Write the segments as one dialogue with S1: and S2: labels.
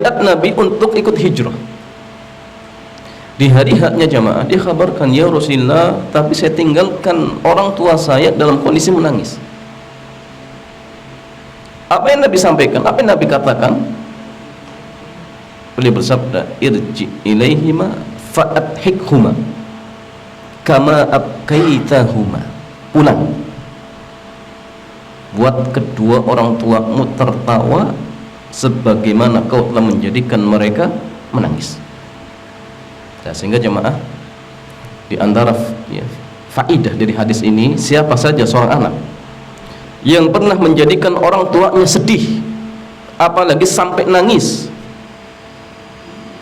S1: Nabi untuk ikut hijrah. Di hari haknya jamaah, dia kabarkan, ya Rasulullah, tapi saya tinggalkan orang tua saya dalam kondisi menangis. Apa yang Nabi sampaikan? Apa yang Nabi katakan? Beliau bersabda, irji ilaihima fa'adhikhuma kama abkaitahuma. Pulang, buat kedua orang tuamu tertawa sebagaimana kau telah menjadikan mereka menangis. Nah, sehingga jemaah, di antara faidah dari hadis ini, siapa saja seorang anak yang pernah menjadikan orang tuanya sedih, apalagi sampai nangis,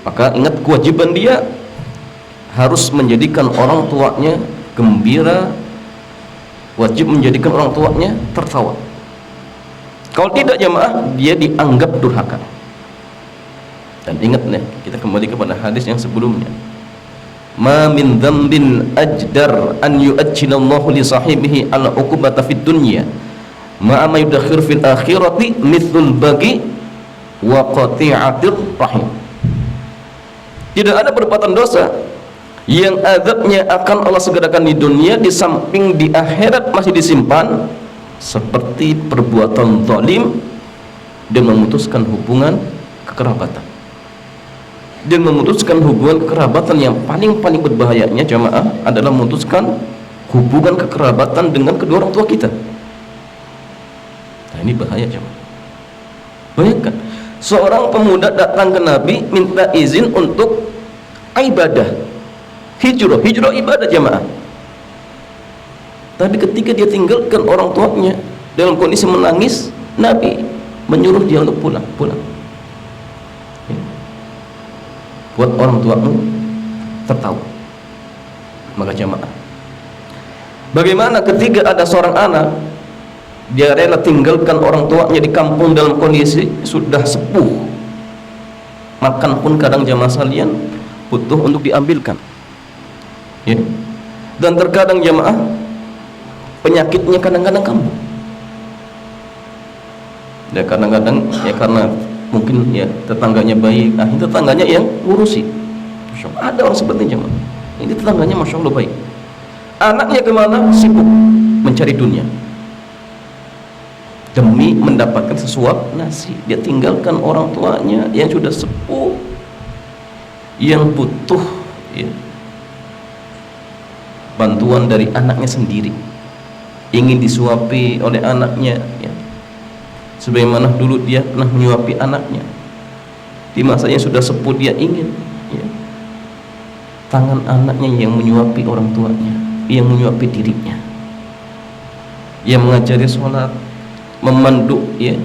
S1: maka ingat kewajiban dia harus menjadikan orang tuanya gembira, wajib menjadikan orang tuanya tertawa. Kalau tidak jemaah, dia dianggap durhaka. Dan ingat nih, kita kembali kepada hadis yang sebelumnya, ma min dzambin ajdar an yu'ajjilallahu li sahibihi ala uqubata fid dunya ma ma yudakhir fil akhirati mithlul bagi wa qati'atir rahim. Tidak ada perbuatan dosa yang azabnya akan Allah segerakan di dunia, di samping di akhirat masih disimpan, seperti perbuatan zalim dan memutuskan hubungan kekerabatan. Dan memutuskan hubungan kekerabatan yang paling berbahayanya jamaah adalah memutuskan hubungan kekerabatan dengan kedua orang tua kita. Nah, ini bahaya jamaah. Bayangkan, seorang pemuda datang ke Nabi minta izin untuk ibadah, hijrah ibadah jamaah. Tapi ketika dia tinggalkan orang tuanya dalam kondisi menangis, Nabi menyuruh dia untuk pulang. Buat orang tuamu tertawa. Maka jamaah, bagaimana ketika ada seorang anak, dia rela tinggalkan orang tuanya di kampung dalam kondisi sudah sepuh, makan pun kadang jamaah sekalian butuh untuk diambilkan, ya. Dan terkadang jamaah, penyakitnya kadang-kadang kambuh. Ya kadang-kadang ya karena mungkin ya tetangganya baik, ini tetangganya yang ngurusi. Masya Allah, ada orang seperti ini jemaah. Ini tetangganya Masya Allah baik. Anaknya kemana? Sibuk mencari dunia demi mendapatkan sesuap nasi. Dia tinggalkan orang tuanya yang sudah sepuh, yang butuh ya, bantuan dari anaknya sendiri, ingin disuapi oleh anaknya ya. Sebagaimana dulu dia pernah menyuapi anaknya, di masanya sudah sepuh dia ingin ya, tangan anaknya yang menyuapi orang tuanya, yang menyuapi dirinya, yang mengajari sholat, memandu ya,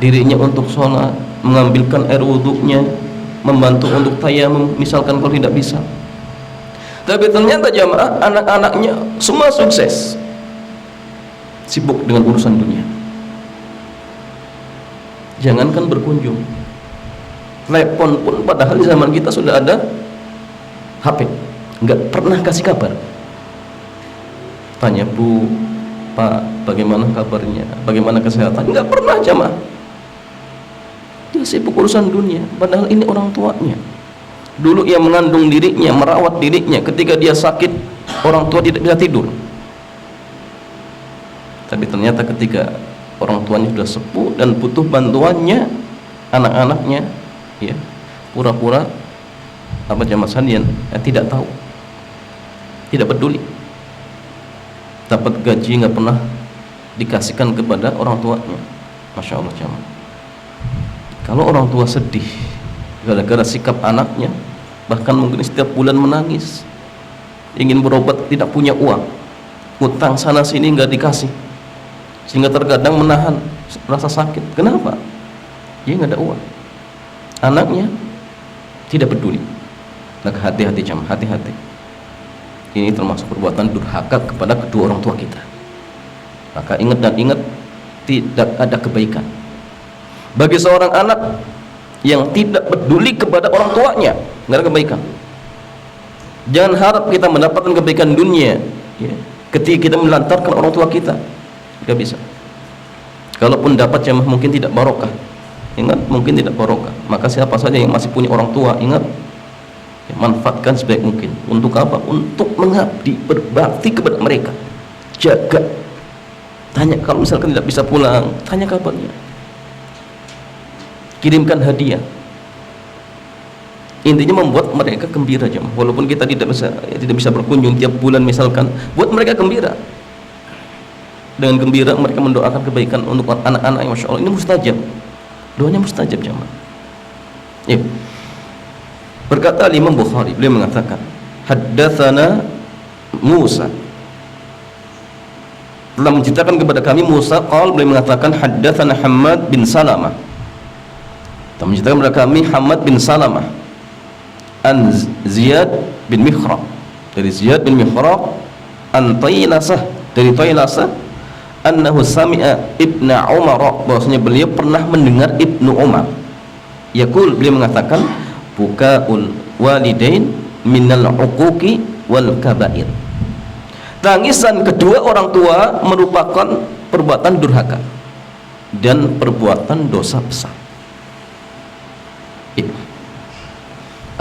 S1: dirinya untuk sholat, mengambilkan air wudhunya, membantu untuk tayamum misalkan kalau tidak bisa. Tapi ternyata jamaah, anak-anaknya semua sukses, sibuk dengan urusan dunia. Jangankan berkunjung, telepon pun padahal di zaman kita sudah ada HP, nggak pernah kasih kabar. Tanya, Bu, Pak, bagaimana kabarnya, bagaimana kesehatan, nggak pernah jamaah. Dia sibuk urusan dunia, padahal ini orang tuanya dulu yang mengandung dirinya, merawat dirinya. Ketika dia sakit, orang tua tidak bisa tidur. Tapi ternyata ketika orang tuanya sudah sepuh dan butuh bantuannya, anak-anaknya ya pura-pura apa jamaah sekalian tidak tahu, tidak peduli. Dapat gaji nggak pernah dikasihkan kepada orang tuanya. Masya Allah jamaah. Kalau orang tua sedih gara-gara sikap anaknya, bahkan mungkin setiap bulan menangis, ingin berobat tidak punya uang, utang sana sini nggak dikasih, sehingga terkadang menahan rasa sakit. Kenapa? Dia nggak ada uang. Anaknya tidak peduli. Maka hati-hati jamaah, hati-hati. Ini termasuk perbuatan durhaka kepada kedua orang tua kita. Maka ingat dan ingat, tidak ada kebaikan bagi seorang anak yang tidak peduli kepada orang tuanya. Nggak ada kebaikan. Jangan harap kita mendapatkan kebaikan dunia ya, ketika kita melantarkan orang tua kita. Nggak bisa. Kalaupun dapat jamaah mungkin tidak barokah. ingat mungkin tidak barokah. Maka siapa saja yang masih punya orang tua, ingat ya, manfaatkan sebaik mungkin. Untuk apa? Untuk mengabdi, berbakti kepada mereka. Jaga, tanya kalau misalkan tidak bisa pulang, tanya kabarnya, kirimkan hadiah. Intinya membuat mereka gembira jemaah. Walaupun kita tidak bisa berkunjung tiap bulan misalkan, buat mereka gembira. Dengan gembira mereka mendoakan kebaikan untuk anak-anak yang masya Allah ini mustajab, doanya mustajab jemaah. Ya. Berkata Imam Bukhari, beliau mengatakan, haddatsana Musa, telah menceritakan kepada kami Musa, beliau mengatakan haddatsana Hammad bin Salamah, telah menceritakan kepada kami Hammad bin Salamah an Ziyad bin Mikhraq, dari Ziyad bin Mikhraq, an Tailasah, dari Tailasah, annahu sami'a Ibnu Umar, bahwasanya beliau pernah mendengar Ibnu Umar yaqul, beliau mengatakan bukaul walidain minal uquqi wal kabair, tangisan kedua orang tua merupakan perbuatan durhaka dan perbuatan dosa besar.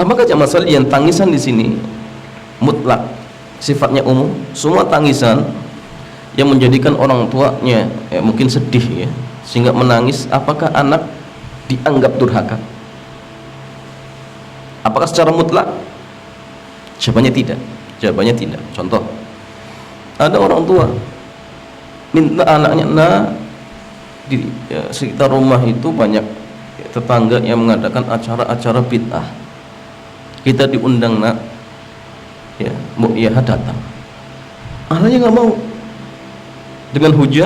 S1: Apakah jemaah sekalian tangisan di sini mutlak, sifatnya umum, semua tangisan yang menjadikan orang tuanya ya, mungkin sedih ya, sehingga menangis, apakah anak dianggap durhaka? Apakah secara mutlak? Jawabannya tidak. Jawabannya tidak. Contoh, ada orang tua minta anaknya, di sekitar rumah itu banyak tetangga yang mengadakan acara-acara bid'ah, kita diundang nak, ya mu'iyah datang, anaknya nggak mau, dengan hujah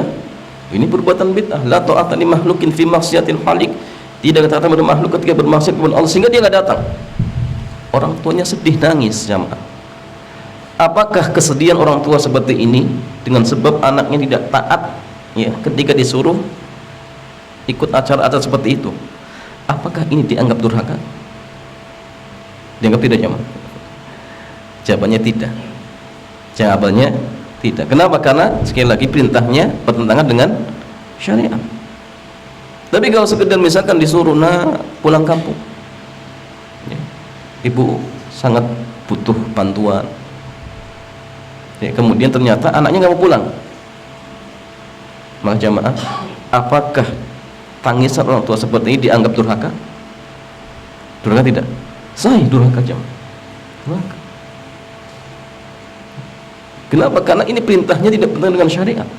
S1: ini perbuatan bid'ah, la ta'ata li makhlukin fi maksiatil khaliq, tidak kata pada makhluk ketika bermaksiat kepada Allah, sehingga dia nggak datang. Orang tuanya sedih, nangis jamaah. Apakah kesedihan orang tua seperti ini dengan sebab anaknya tidak taat ya ketika disuruh ikut acara-acara seperti itu, apakah ini dianggap durhaka? Dianggap tidak jamaah? Jawabannya tidak. Jawabannya tidak. Kenapa? Karena sekali lagi perintahnya bertentangan dengan syariat. Tapi kalau sekedar misalkan disuruh pulang kampung ya, ibu sangat butuh bantuan ya, kemudian ternyata anaknya nggak mau pulang, maka jamaah, apakah tangisan orang tua seperti ini dianggap durhaka? Durhaka tidak? Sahih durhaka jamaah. Durhaka. Kenapa? Karena ini perintahnya tidak bertentangan dengan syariat.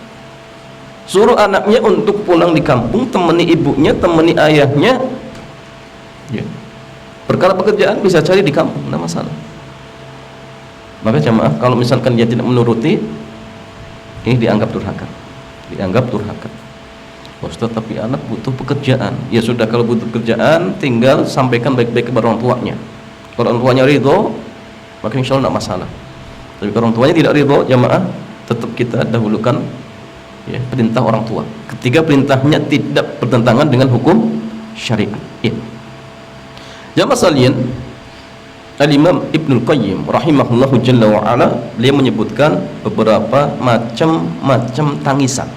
S1: Suruh anaknya untuk pulang di kampung, temani ibunya, temani ayahnya ya. Perkara pekerjaan bisa cari di kampung, tidak masalah. Maka jamaah, kalau misalkan dia tidak menuruti, ini dianggap durhaka. Dianggap durhaka. Ustaz, tapi anak butuh pekerjaan. Ya sudah, kalau butuh pekerjaan tinggal sampaikan baik-baik kepada orang tuanya. Kalau orang tuanya ridho, maka insya Allah tidak masalah. Tapi kalau orang tuanya tidak ridho, jamaah, tetap kita dahulukan ya, perintah orang tua ketika perintahnya tidak bertentangan dengan hukum syariat ya. Jamaah sekalian, Al-Imam Ibnul Qayyim rahimahullahu jalla wa ala, beliau menyebutkan beberapa macam tangisan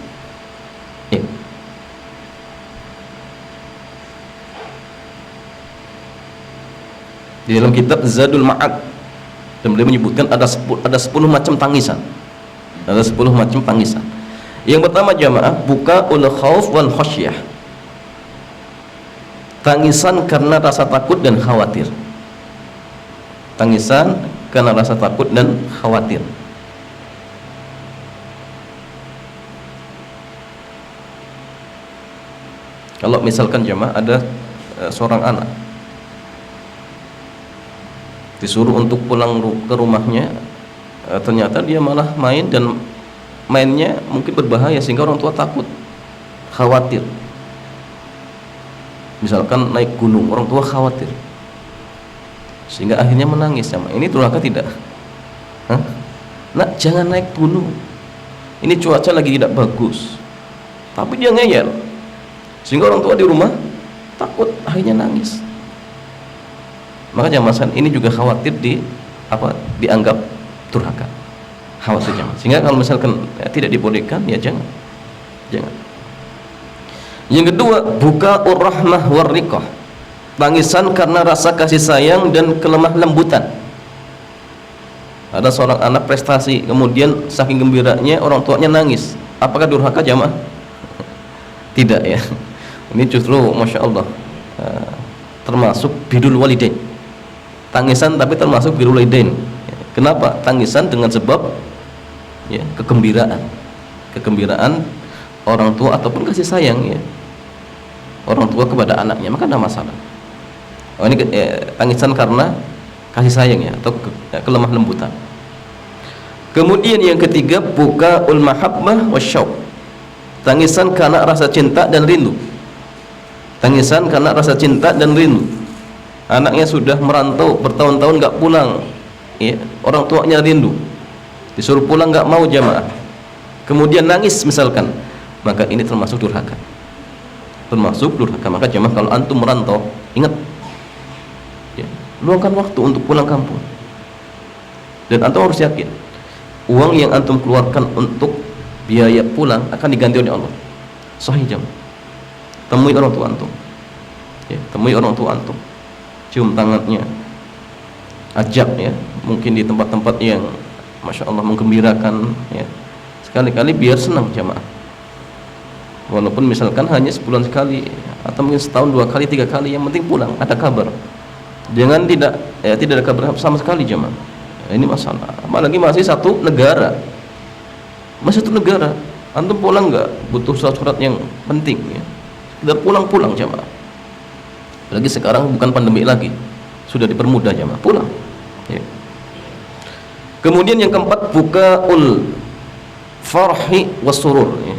S1: ya. Di dalam kitab Zadul Ma'ad, dan beliau menyebutkan ada 10 macam tangisan. Ada 10 macam tangisan. Yang pertama jamaah, bukaul khauf wal khasyah, tangisan karena rasa takut dan khawatir. Tangisan karena rasa takut dan khawatir. Kalau misalkan jamaah ada seorang anak disuruh untuk pulang ke rumahnya, ternyata dia malah main, dan mainnya mungkin berbahaya sehingga orang tua takut, khawatir. Misalkan naik gunung, orang tua khawatir sehingga akhirnya menangis. Ini durhaka tidak? Nak, jangan naik gunung, ini cuaca lagi tidak bagus, tapi dia ngeyel sehingga orang tua di rumah takut, akhirnya nangis. Maka jamaah ini juga khawatir dianggap durhaka, khawatir jamaah. Sehingga kalau misalkan tidak dibolehkan, ya jangan. Yang kedua, buka'ur rahmah warriqah, tangisan karena rasa kasih sayang dan kelemah lembutan. Ada seorang anak prestasi, kemudian saking gembiranya orang tuanya nangis. Apakah durhaka jamaah? Tidak ya. Ini justru masya Allah termasuk birrul walidain. Tangisan tapi termasuk birrul walidain. Kenapa? Tangisan dengan sebab ya, kegembiraan orang tua ataupun kasih sayang ya, orang tua kepada anaknya, maka tidak masalah. Ini tangisan karena kasih sayang ya, atau kelemah lembutan. Kemudian yang ketiga, buka'ul mahabbah wasyauq, tangisan karena rasa cinta dan rindu. Tangisan karena rasa cinta dan rindu. Anaknya sudah merantau bertahun-tahun nggak pulang ya, orang tuanya rindu, disuruh pulang nggak mau jamaah, kemudian nangis misalkan, maka ini termasuk durhaka. Maka jamaah, kalau antum merantau, ingat ya, luangkan waktu untuk pulang kampung. Dan antum harus yakin uang yang antum keluarkan untuk biaya pulang akan diganti oleh Allah. Sahih jamaah. Temui orang tua antum ya, cium tangannya, ajak ya, mungkin di tempat-tempat yang masya Allah menggembirakan ya, sekali-kali biar senang jamaah. Walaupun misalkan hanya sebulan sekali atau mungkin setahun 2 kali 3 kali, yang penting pulang ada kabar. Jangan tidak ada kabar sama sekali jamaah. Ini masalah. Apalagi masih satu negara, antum pulang nggak butuh surat-surat yang penting ya, sekedar pulang jamaah. Lagi sekarang bukan pandemi lagi, sudah dipermudah jamaah, pulang ya. Kemudian yang keempat, buka'ul farhi wassurur ya,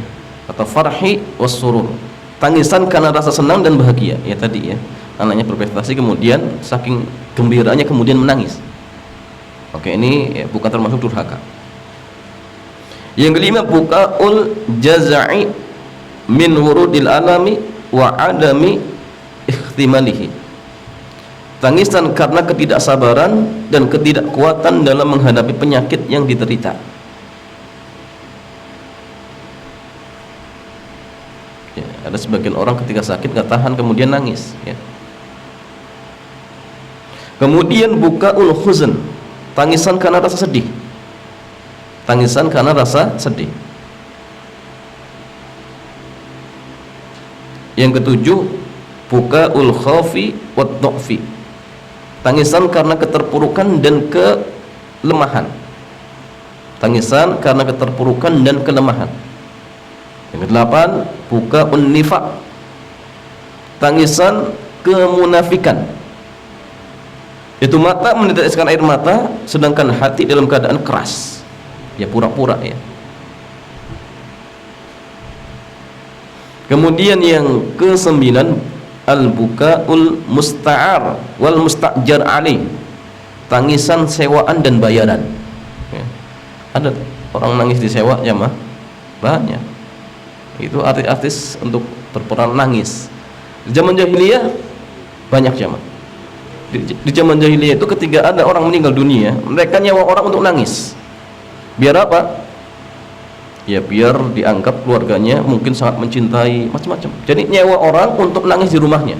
S1: atau farhi wassurur, tangisan karena rasa senang dan bahagia ya, tadi ya, anaknya berprestasi kemudian saking gembiranya kemudian menangis. Oke, ini ya, bukan termasuk durhaka. Yang kelima, buka'ul jaza'i min wurudil alami wa adami ikhtimalihi, tangisan karena ketidaksabaran dan ketidakkuatan dalam menghadapi penyakit yang diderita. Ya, ada sebagian orang ketika sakit nggak tahan kemudian nangis ya. Kemudian buka'ul huzn, tangisan karena rasa sedih. Yang ketujuh, buka'ul khawfi wad dha'fi, tangisan karena keterpurukan dan kelemahan. Yang kedelapan, buka'un nifaq, tangisan kemunafikan. Itu mata meneteskan air mata sedangkan hati dalam keadaan keras ya, pura-pura ya. Kemudian yang ke-9, al-buka'ul musta'ar wal musta'jar alaih, tangisan sewaan dan bayaran ya. Ada orang nangis disewa jamaah, banyak. Itu artis-artis untuk berperan nangis. Di zaman jahiliyah banyak jamaah. Di zaman jahiliyah itu ketika ada orang meninggal dunia, mereka nyewa orang untuk nangis. Biar apa? Ya biar dianggap keluarganya mungkin sangat mencintai, macam-macam. Jadi nyewa orang untuk nangis di rumahnya.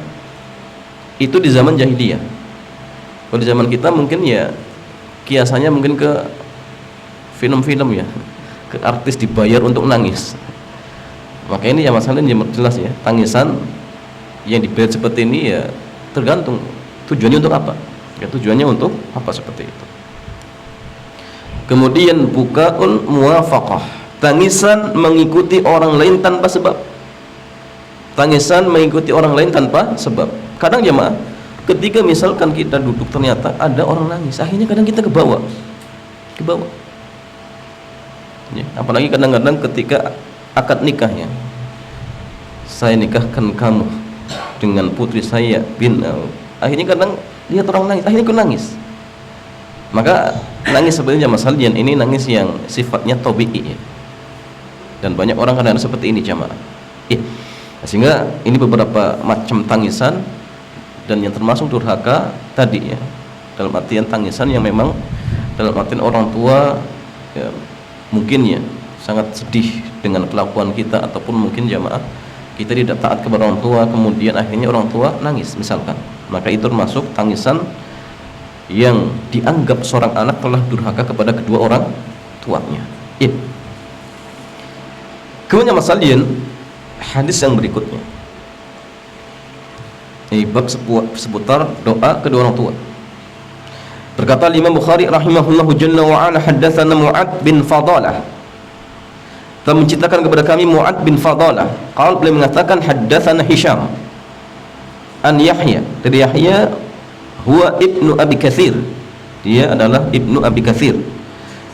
S1: Itu di zaman jahiliyah. Kalau di zaman kita mungkin ya kiasannya mungkin ke film-film ya, ke artis dibayar untuk nangis. Maka ini ya masalahnya jelas ya, tangisan yang dibayar seperti ini ya tergantung tujuannya untuk apa. Ya tujuannya untuk apa seperti itu. Kemudian buka'ul muwafaqah, tangisan mengikuti orang lain tanpa sebab. Kadang jemaah, ketika misalkan kita duduk ternyata ada orang nangis, akhirnya kadang kita kebawa ya, apalagi kadang-kadang ketika akad nikahnya, saya nikahkan kamu dengan putri saya bin, akhirnya kadang lihat orang nangis, akhirnya ikut nangis. Maka nangis sebenarnya masalah ini nangis yang sifatnya tabi'i ya. Dan banyak orang kadang-kadang seperti ini jamaah ya. Sehingga ini beberapa macam tangisan, dan yang termasuk durhaka tadi ya, dalam artian tangisan yang memang dalam artian orang tua ya, mungkin ya sangat sedih dengan kelakuan kita, ataupun mungkin jamaah kita tidak taat kepada orang tua, kemudian akhirnya orang tua nangis misalkan, maka itu termasuk tangisan yang dianggap seorang anak telah durhaka kepada kedua orang tuanya. Ya. Kemudian masalian hadis yang berikutnya, ini bab seputar doa kedua orang tua. Berkata Imam Bukhari rahimahullahu jalla wa ala, haddatsana Mu'ad bin Fadalah, telah menceritakan kepada kami Mu'ad bin Fadalah. Qala, beliau mengatakan haddatsana Hisham an Yahya, dari Yahya huwa ibnu Abi Katsir, dia adalah ibnu Abi Katsir,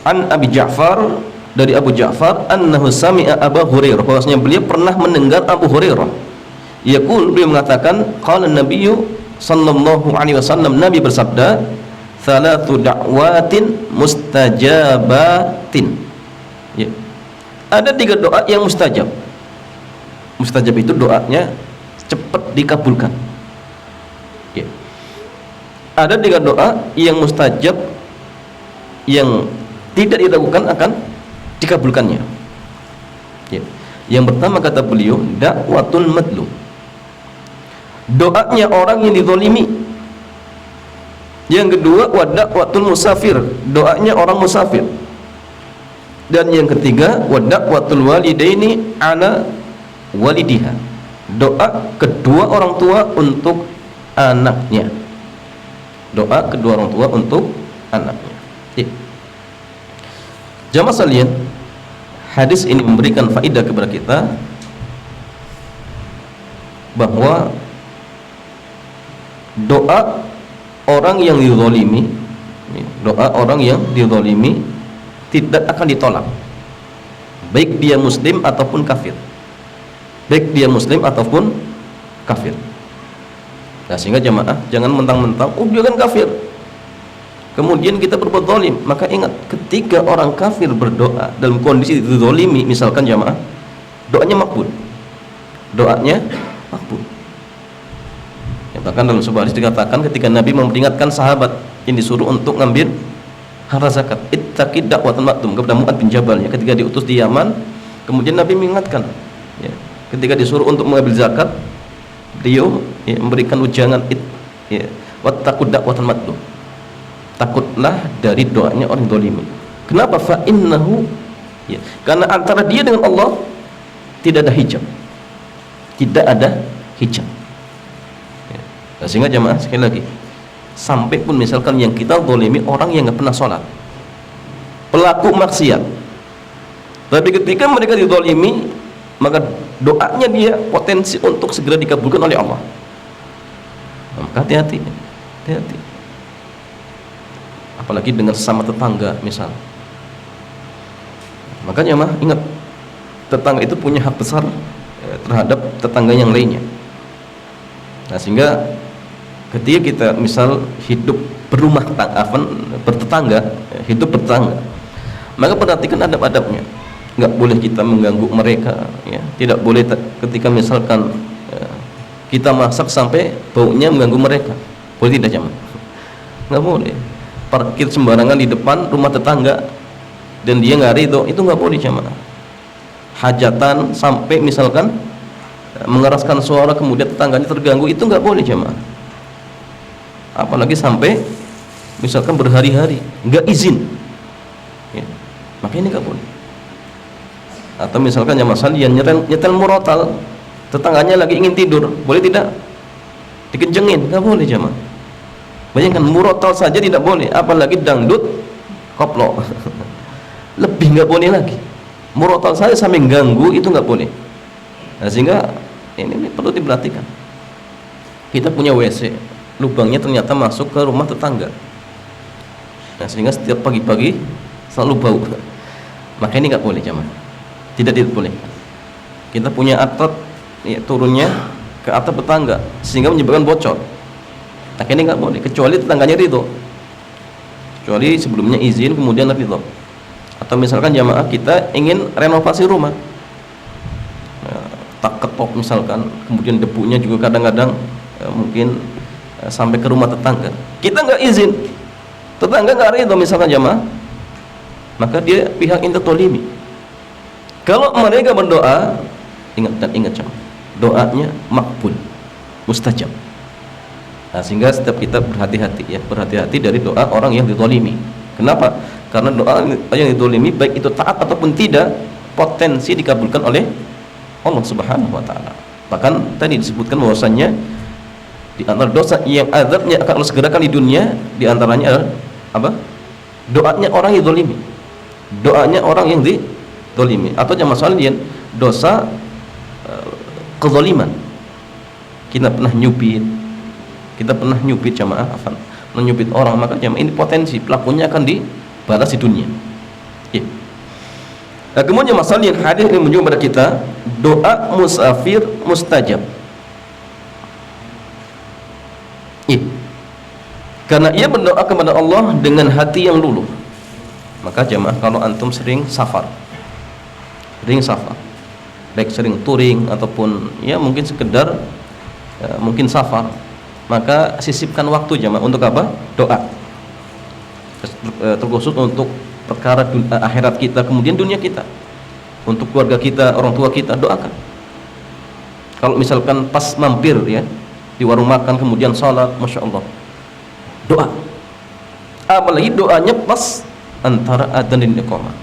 S1: an Abi Ja'far, dari Abu Ja'far, annahu sami'a Abu Hurairah, bahwasanya beliau pernah mendengar Abu Hurairah yaqul, beliau mengatakan qala Nabiyyu sallallahu alaihi wasallam, Nabi bersabda, salatu da'watin mustajabatin. Ya. Ada 3 doa yang mustajab. Mustajab itu doanya cepat dikabulkan. Ya. Ada 3 doa yang mustajab yang tidak diragukan akan dikabulkannya. Ya. Yang pertama kata beliau, da'watul madlum, doanya orang yang dizalimi. Yang kedua, wada'watul musafir, doanya orang musafir. Dan yang ketiga, wada'watul walidaini ala walidiha, doa kedua orang tua untuk anaknya. Doa kedua orang tua untuk anaknya. Jamaah sekalian, hadis ini memberikan faedah kepada kita bahwa doa orang yang dizalimi, doa orang yang dizalimi tidak akan ditolak, baik dia muslim ataupun kafir, baik dia muslim ataupun kafir. Nah, sehingga jamaah jangan mentang-mentang oh dia kan kafir kemudian kita berbuat zalim. Maka ingat, ketika orang kafir berdoa dalam kondisi dizalimi misalkan jamaah, doanya makbul, doanya makbul. Bahkan dalam sebuah hadis dikatakan ketika Nabi memperingatkan sahabat yang disuruh untuk ngambil harta zakat, ittaqi da'watul madlum, kepada Mu'ad bin Jabal, ya, ketika diutus di Yaman, kemudian Nabi mengingatkan, ya, ketika disuruh untuk mengambil zakat, beliau memberikan ujangan wattaqu da'watul madlum, takutlah dari doanya orang zalimi. Kenapa? Fa innahu, ya, karena antara dia dengan Allah tidak ada hijab, tidak ada hijab. Nah, sehingga jamaah sekali lagi, sampai pun misalkan yang kita zalimi orang yang nggak pernah sholat, pelaku maksiat, tapi ketika mereka dizalimi, maka doanya dia potensi untuk segera dikabulkan oleh Allah. Maka hati-hati, hati-hati. Apalagi dengan sesama tetangga misal. Makanya mah ingat, tetangga itu punya hak besar terhadap tetangga yang lainnya. Nah, sehingga ketika kita misal hidup bertetangga, hidup bertetangga, maka perhatikan adab-adabnya. Nggak boleh kita mengganggu mereka, ya. Tidak boleh ketika misalkan kita masak sampai baunya mengganggu mereka, boleh tidak jamaah? Nggak boleh. Parkir sembarangan di depan rumah tetangga dan dia nggak ridho, itu nggak boleh jamaah. Hajatan sampai misalkan mengeraskan suara kemudian tetangganya terganggu, itu nggak boleh jamaah. Apalagi sampai misalkan berhari-hari nggak izin, ya, maka ini nggak boleh. Atau misalkan jamaah sekalian nyetel murotal, tetangganya lagi ingin tidur, boleh tidak? Dikencengin, nggak boleh jamaah. Bayangkan, murotal saja tidak boleh, apalagi dangdut koplo lebih nggak boleh lagi. Murotal saja sampai ganggu, itu nggak boleh. Nah, sehingga ini perlu diperhatikan. Kita punya WC, lubangnya ternyata masuk ke rumah tetangga. Nah, sehingga setiap pagi-pagi selalu bau. Maka ini nggak boleh jamaah, tidak boleh. Kita punya atap, ya, turunnya ke atap tetangga sehingga menyebabkan bocor. Nah, ini nggak boleh, kecuali tetangganya ridho, kecuali sebelumnya izin kemudian ridho. Atau misalkan jamaah kita ingin renovasi rumah, tak ketok misalkan, kemudian debunya juga kadang-kadang mungkin sampai ke rumah tetangga, kita nggak izin, tetangga nggak ridho misalkan jamaah, maka dia pihak yang tertolimi. Kalau mereka berdoa, ingat jamaah, doanya makbul, mustajab. Nah, sehingga setiap kita berhati-hati ya, berhati-hati dari doa orang yang dizalimi. Kenapa? Karena doa yang dizalimi baik itu taat ataupun tidak, potensi dikabulkan oleh Allah Subhanahu wa taala. Bahkan tadi disebutkan bahwasannya di antara dosa yang azabnya akan Allah segerakan di dunia, di antaranya adalah apa? Doanya orang yang zalimi. Doanya orang yang dizalimi, atau jamaah sekalian, dosa kezaliman. Kita pernah nyupit jamaah, menyupit orang, maka jamaah ini potensi pelakunya akan dibalas di dunia. Ya. Nah, kemudian masalah yang hadis ini menunjukkan kepada kita doa musafir mustajab. Ya. Karena ia berdoa kepada Allah dengan hati yang luluh. Maka jamaah, kalau antum sering safar, baik sering touring ataupun ya mungkin sekedar mungkin safar, maka sisipkan waktu jamaah untuk apa? Doa. Terkhusus untuk perkara akhirat kita, kemudian dunia kita, untuk keluarga kita, orang tua kita, doakan. Kalau misalkan pas mampir ya di warung makan, kemudian salat, masya Allah, doa. Apalagi doanya pas antara adzan dan iqamah,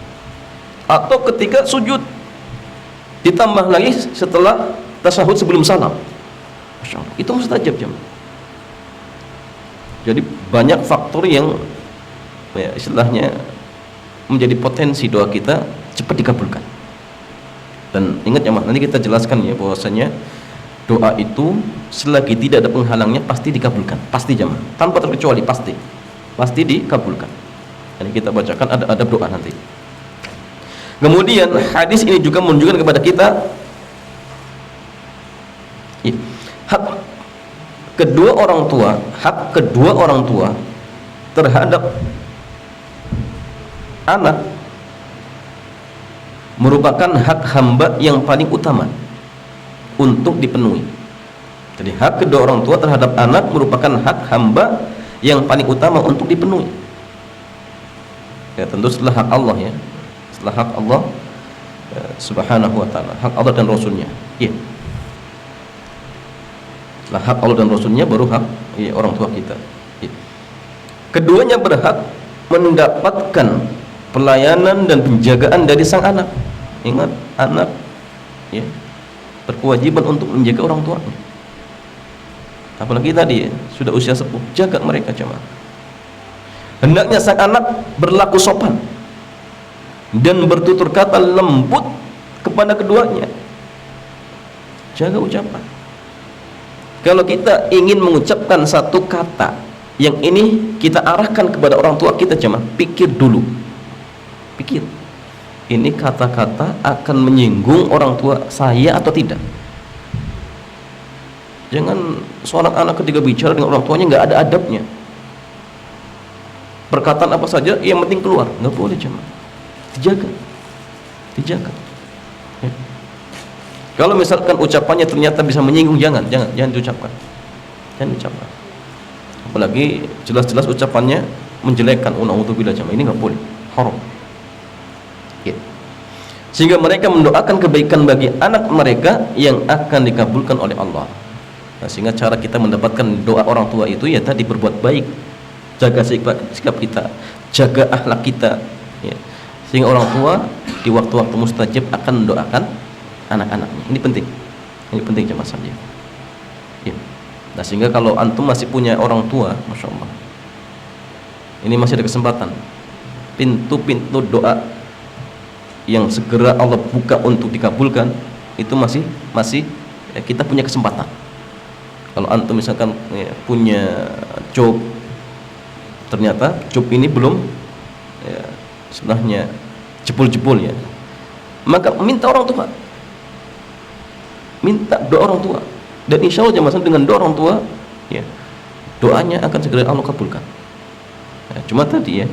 S1: atau ketika sujud, ditambah lagi setelah tasyahud sebelum salam, masya Allah, itu mustajab jamaah. Jadi banyak faktor yang ya, istilahnya menjadi potensi doa kita cepat dikabulkan. Dan ingat jamaah, nanti kita jelaskan ya bahwasanya doa itu selagi tidak ada penghalangnya pasti dikabulkan, pasti jamaah, tanpa terkecuali, pasti dikabulkan. Jadi kita bacakan ada adab doa nanti. Kemudian hadis ini juga menunjukkan kepada kita hak kedua orang tua terhadap anak merupakan hak hamba yang paling utama untuk dipenuhi. Jadi hak kedua orang tua terhadap anak merupakan hak hamba yang paling utama untuk dipenuhi. Ya, tentu setelah hak Allah ya, setelah hak Allah Subhanahu wa ta'ala, hak Allah dan Rasulnya ya. Setelah hak Allah dan Rasulnya baru hak ya, orang tua kita ya. Keduanya berhak mendapatkan pelayanan dan penjagaan dari sang anak. Ingat, anak ya berkewajiban untuk menjaga orang tuanya. Apalagi tadi ya, sudah usia sepuh, jaga mereka jemaah. Hendaknya sang anak berlaku sopan dan bertutur kata lembut kepada keduanya. Jaga ucapan. Kalau kita ingin mengucapkan satu kata yang ini kita arahkan kepada orang tua kita, jemaah, pikir dulu. Pikir, ini kata-kata akan menyinggung orang tua saya atau tidak. Jangan seorang anak ketika bicara dengan orang tuanya nggak ada adabnya, perkataan apa saja yang penting keluar, nggak boleh jemaah. Dijaga ya. Kalau misalkan ucapannya ternyata bisa menyinggung, jangan diucapkan, apalagi jelas-jelas ucapannya menjelekkan, unauzubillah jemaah, ini nggak boleh, haram ya. Sehingga mereka mendoakan kebaikan bagi anak mereka yang akan dikabulkan oleh Allah. Nah, sehingga cara kita mendapatkan doa orang tua itu ya tadi, berbuat baik, jaga sikap kita, jaga akhlak kita ya. Sehingga orang tua di waktu-waktu mustajab akan mendoakan anak-anaknya. Ini penting jemaah sekalian ya. Nah, sehingga kalau antum masih punya orang tua, masya Allah, ini masih ada kesempatan, pintu-pintu doa yang segera Allah buka untuk dikabulkan itu masih ya, kita punya kesempatan. Kalau antum misalkan ya, punya job, ternyata job ini belum ya, sebenarnya jebol-jebol ya, maka minta orang tua, minta doa orang tua, dan insya Allah jemaah dengan doa orang tua ya, doanya akan segera Allah kabulkan ya. Cuma tadi ya,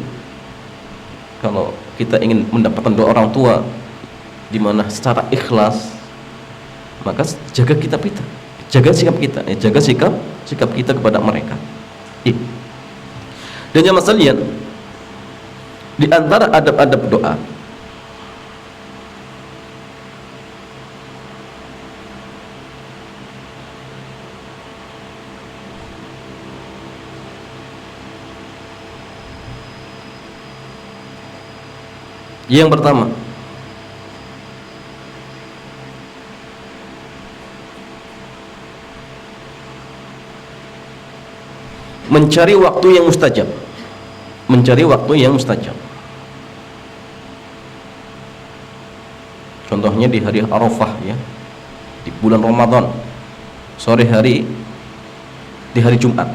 S1: kalau kita ingin mendapatkan doa orang tua di mana secara ikhlas, maka jaga sikap kita ya, jaga sikap kita kepada mereka ya. Dan jemaah sekalian, di antara adab-adab doa Yang pertama, mencari waktu yang mustajab. Mencari waktu yang mustajab. Contohnya di hari Arafah ya, di bulan Ramadan, sore hari di hari Jumat,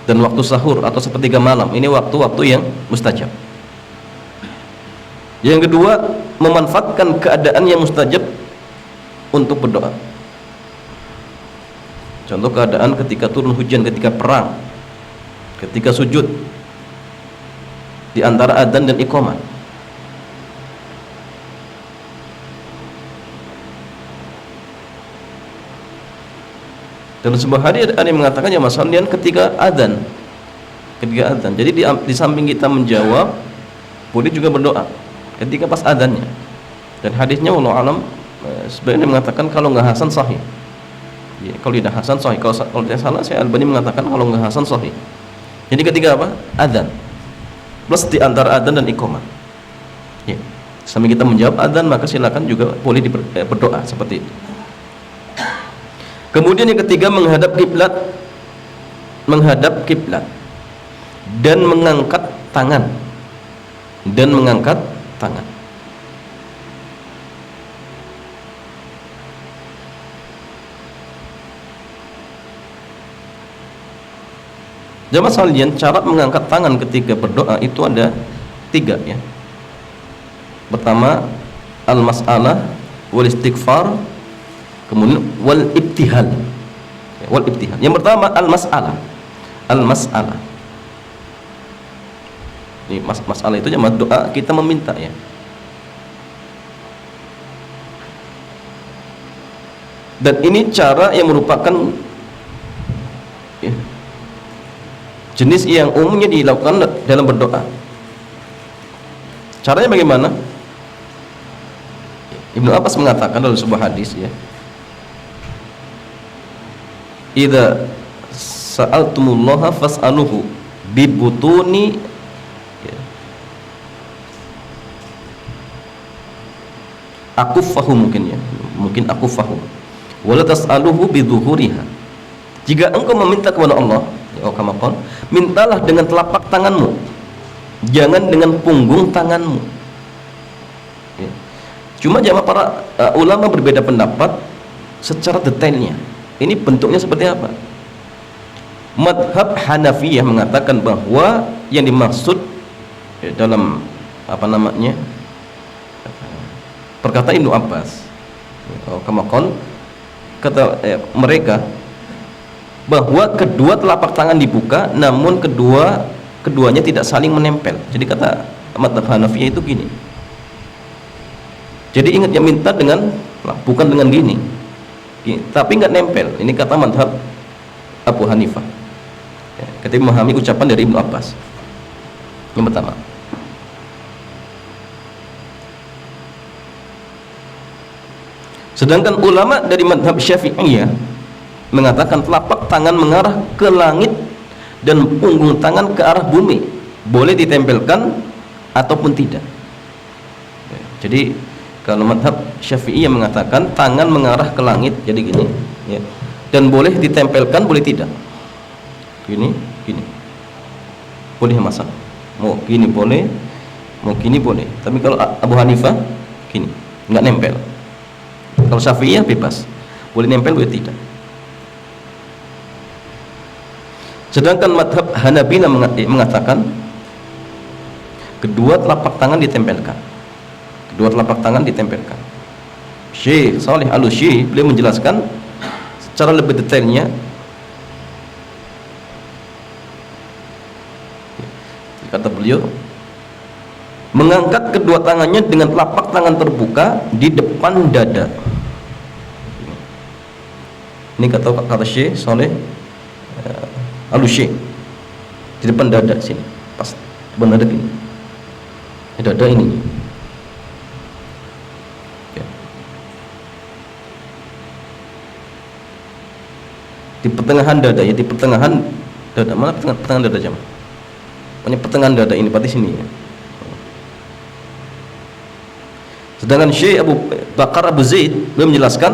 S1: dan waktu sahur atau sepertiga malam. Ini waktu-waktu yang mustajab. Yang kedua, memanfaatkan keadaan yang mustajab untuk berdoa. Contoh keadaan ketika turun hujan, ketika perang, ketika sujud, di antara adzan dan iqamah. Dan sebuah hadis ada yang mengatakan ya Mas Handian ketika adzan. Jadi di samping kita menjawab, boleh juga berdoa ketika pas adzannya. Dan hadisnya wallahu alam sebenarnya mengatakan kalau nggak hasan sahih. Ya, kalau tidak hasan sahih. Kalau tidak salah saya Albani mengatakan kalau nggak hasan sahih. Jadi ketika apa? Adzan. Plus di antara adzan dan iqamah. Ya. Sambil kita menjawab adzan maka silakan juga boleh berdoa seperti itu. Kemudian yang ketiga, menghadap kiblat dan mengangkat tangan. Jamaah sekalian, cara mengangkat tangan ketika berdoa itu ada 3 ya. Pertama, al-mas'alah wal istighfar, kemudian wal ibtihal. Yang pertama al-mas'alah. Ini masalah itu jamaah doa kita meminta ya. Dan ini cara yang merupakan ya, jenis yang umumnya dilakukan dalam berdoa. Caranya bagaimana? Ibnu Abbas mengatakan dalam sebuah hadis ya, idza sa'altumullaha fas'aluhu bibutuni ya, akuffahu mungkin akuffahu wala tas'aluhu bidzuhuriha. Jika engkau meminta kepada Allah ya, mintalah dengan telapak tanganmu, jangan dengan punggung tanganmu ya. Cuma jamaah para ulama berbeda pendapat secara detailnya. Ini bentuknya seperti apa? Madhab Hanafiyah mengatakan bahwa yang dimaksud ya, dalam perkataan Ibnu Abbas kata mereka bahwa kedua telapak tangan dibuka, namun keduanya tidak saling menempel. Jadi kata madhab Hanafiyah itu gini. Jadi ingat ya, minta bukan dengan gini, tapi nggak nempel. Ini kata madhab Abu Hanifah ya, ketika memahami ucapan dari Ibnu Abbas. Yang pertama. Sedangkan ulama dari madhab Syafi'iyah mengatakan telapak tangan mengarah ke langit dan punggung tangan ke arah bumi, boleh ditempelkan ataupun tidak ya. Jadi kalau madhab Syafi'iyah mengatakan tangan mengarah ke langit, jadi gini ya, dan boleh ditempelkan, boleh tidak. Gini boleh masalah. Mau gini boleh, mau gini boleh. Tapi kalau Abu Hanifah gini, nggak nempel. Kalau Syafi'iyah bebas, boleh nempel, boleh tidak. Sedangkan madhab Hanabilah mengatakan kedua telapak tangan ditempelkan. Syekh Shalih Al-Utsaimin beliau menjelaskan secara lebih detailnya. Kata beliau, mengangkat kedua tangannya dengan telapak tangan terbuka di depan dada. Ini kata Syekh Shalih Al-Utsaimin, di depan dada sini, pas depan dada gini, dada ini ya. Di pertengahan dada ya, di pertengahan dada. Mana pertengahan dada jam? Pokoknya pertengahan dada ini, berarti sini ya. Sedangkan Syekh Abu Bakar Abu Zaid beliau menjelaskan,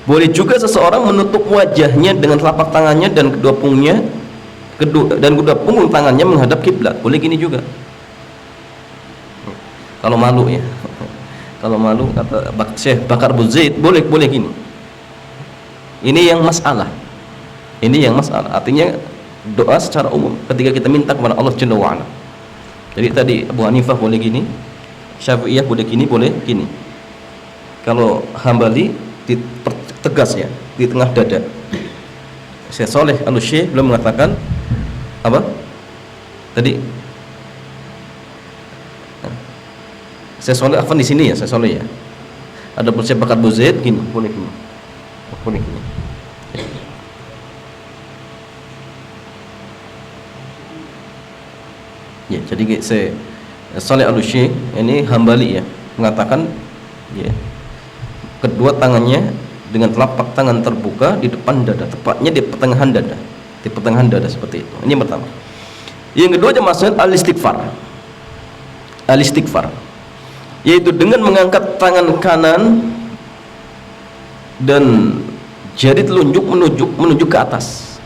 S1: boleh juga seseorang menutup wajahnya dengan telapak tangannya dan kedua punggungnya, kedua punggung tangannya menghadap kiblat. Boleh gini juga. Kalau malu ya. Kalau malu, kata Syekh Bakar Abu Zaid, boleh gini. Ini yang masalah. Ini yang masalah. Artinya doa secara umum ketika kita minta kepada Allah Jalla wa Ala. Jadi tadi Abu Hanifah boleh gini, Syafi'iyah boleh gini, boleh gini. Kalau Hambali tegas ya, di tengah dada. Syekh Saleh Al-Syekh belum mengatakan apa? Tadi Syekh Saleh Afan di sini ya, Syekh Saleh ya. Ada Syekh Bakar Abu Zaid gini, boleh gini. Boleh gini. Ya, jadi Syekh Saleh Al-Syekh ini Hambali ya, mengatakan ya, kedua tangannya dengan telapak tangan terbuka di depan dada, tepatnya di pertengahan dada, di pertengahan dada seperti itu. Ini yang pertama. Yang kedua maksud al-istighfar, yaitu dengan mengangkat tangan kanan dan jari telunjuk menuju ke atas.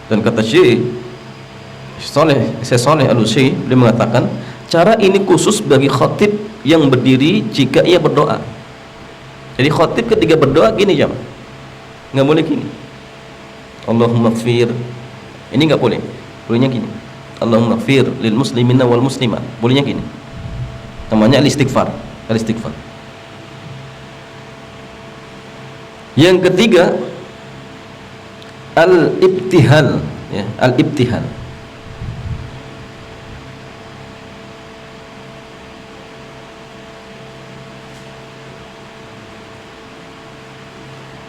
S1: Dan kata Syekh Saleh Al-Syekh, beliau mengatakan cara ini khusus bagi khatib yang berdiri jika ia berdoa. Jadi khatib ketika berdoa gini jam, nggak boleh gini. Allahumma gfir, ini nggak boleh. Bolehnya gini. Allahumma gfir lil muslimina wal muslimat. Bolehnya gini. Namanya al-istighfar. Yang ketiga al-ibtihal, ya, al-ibtihal.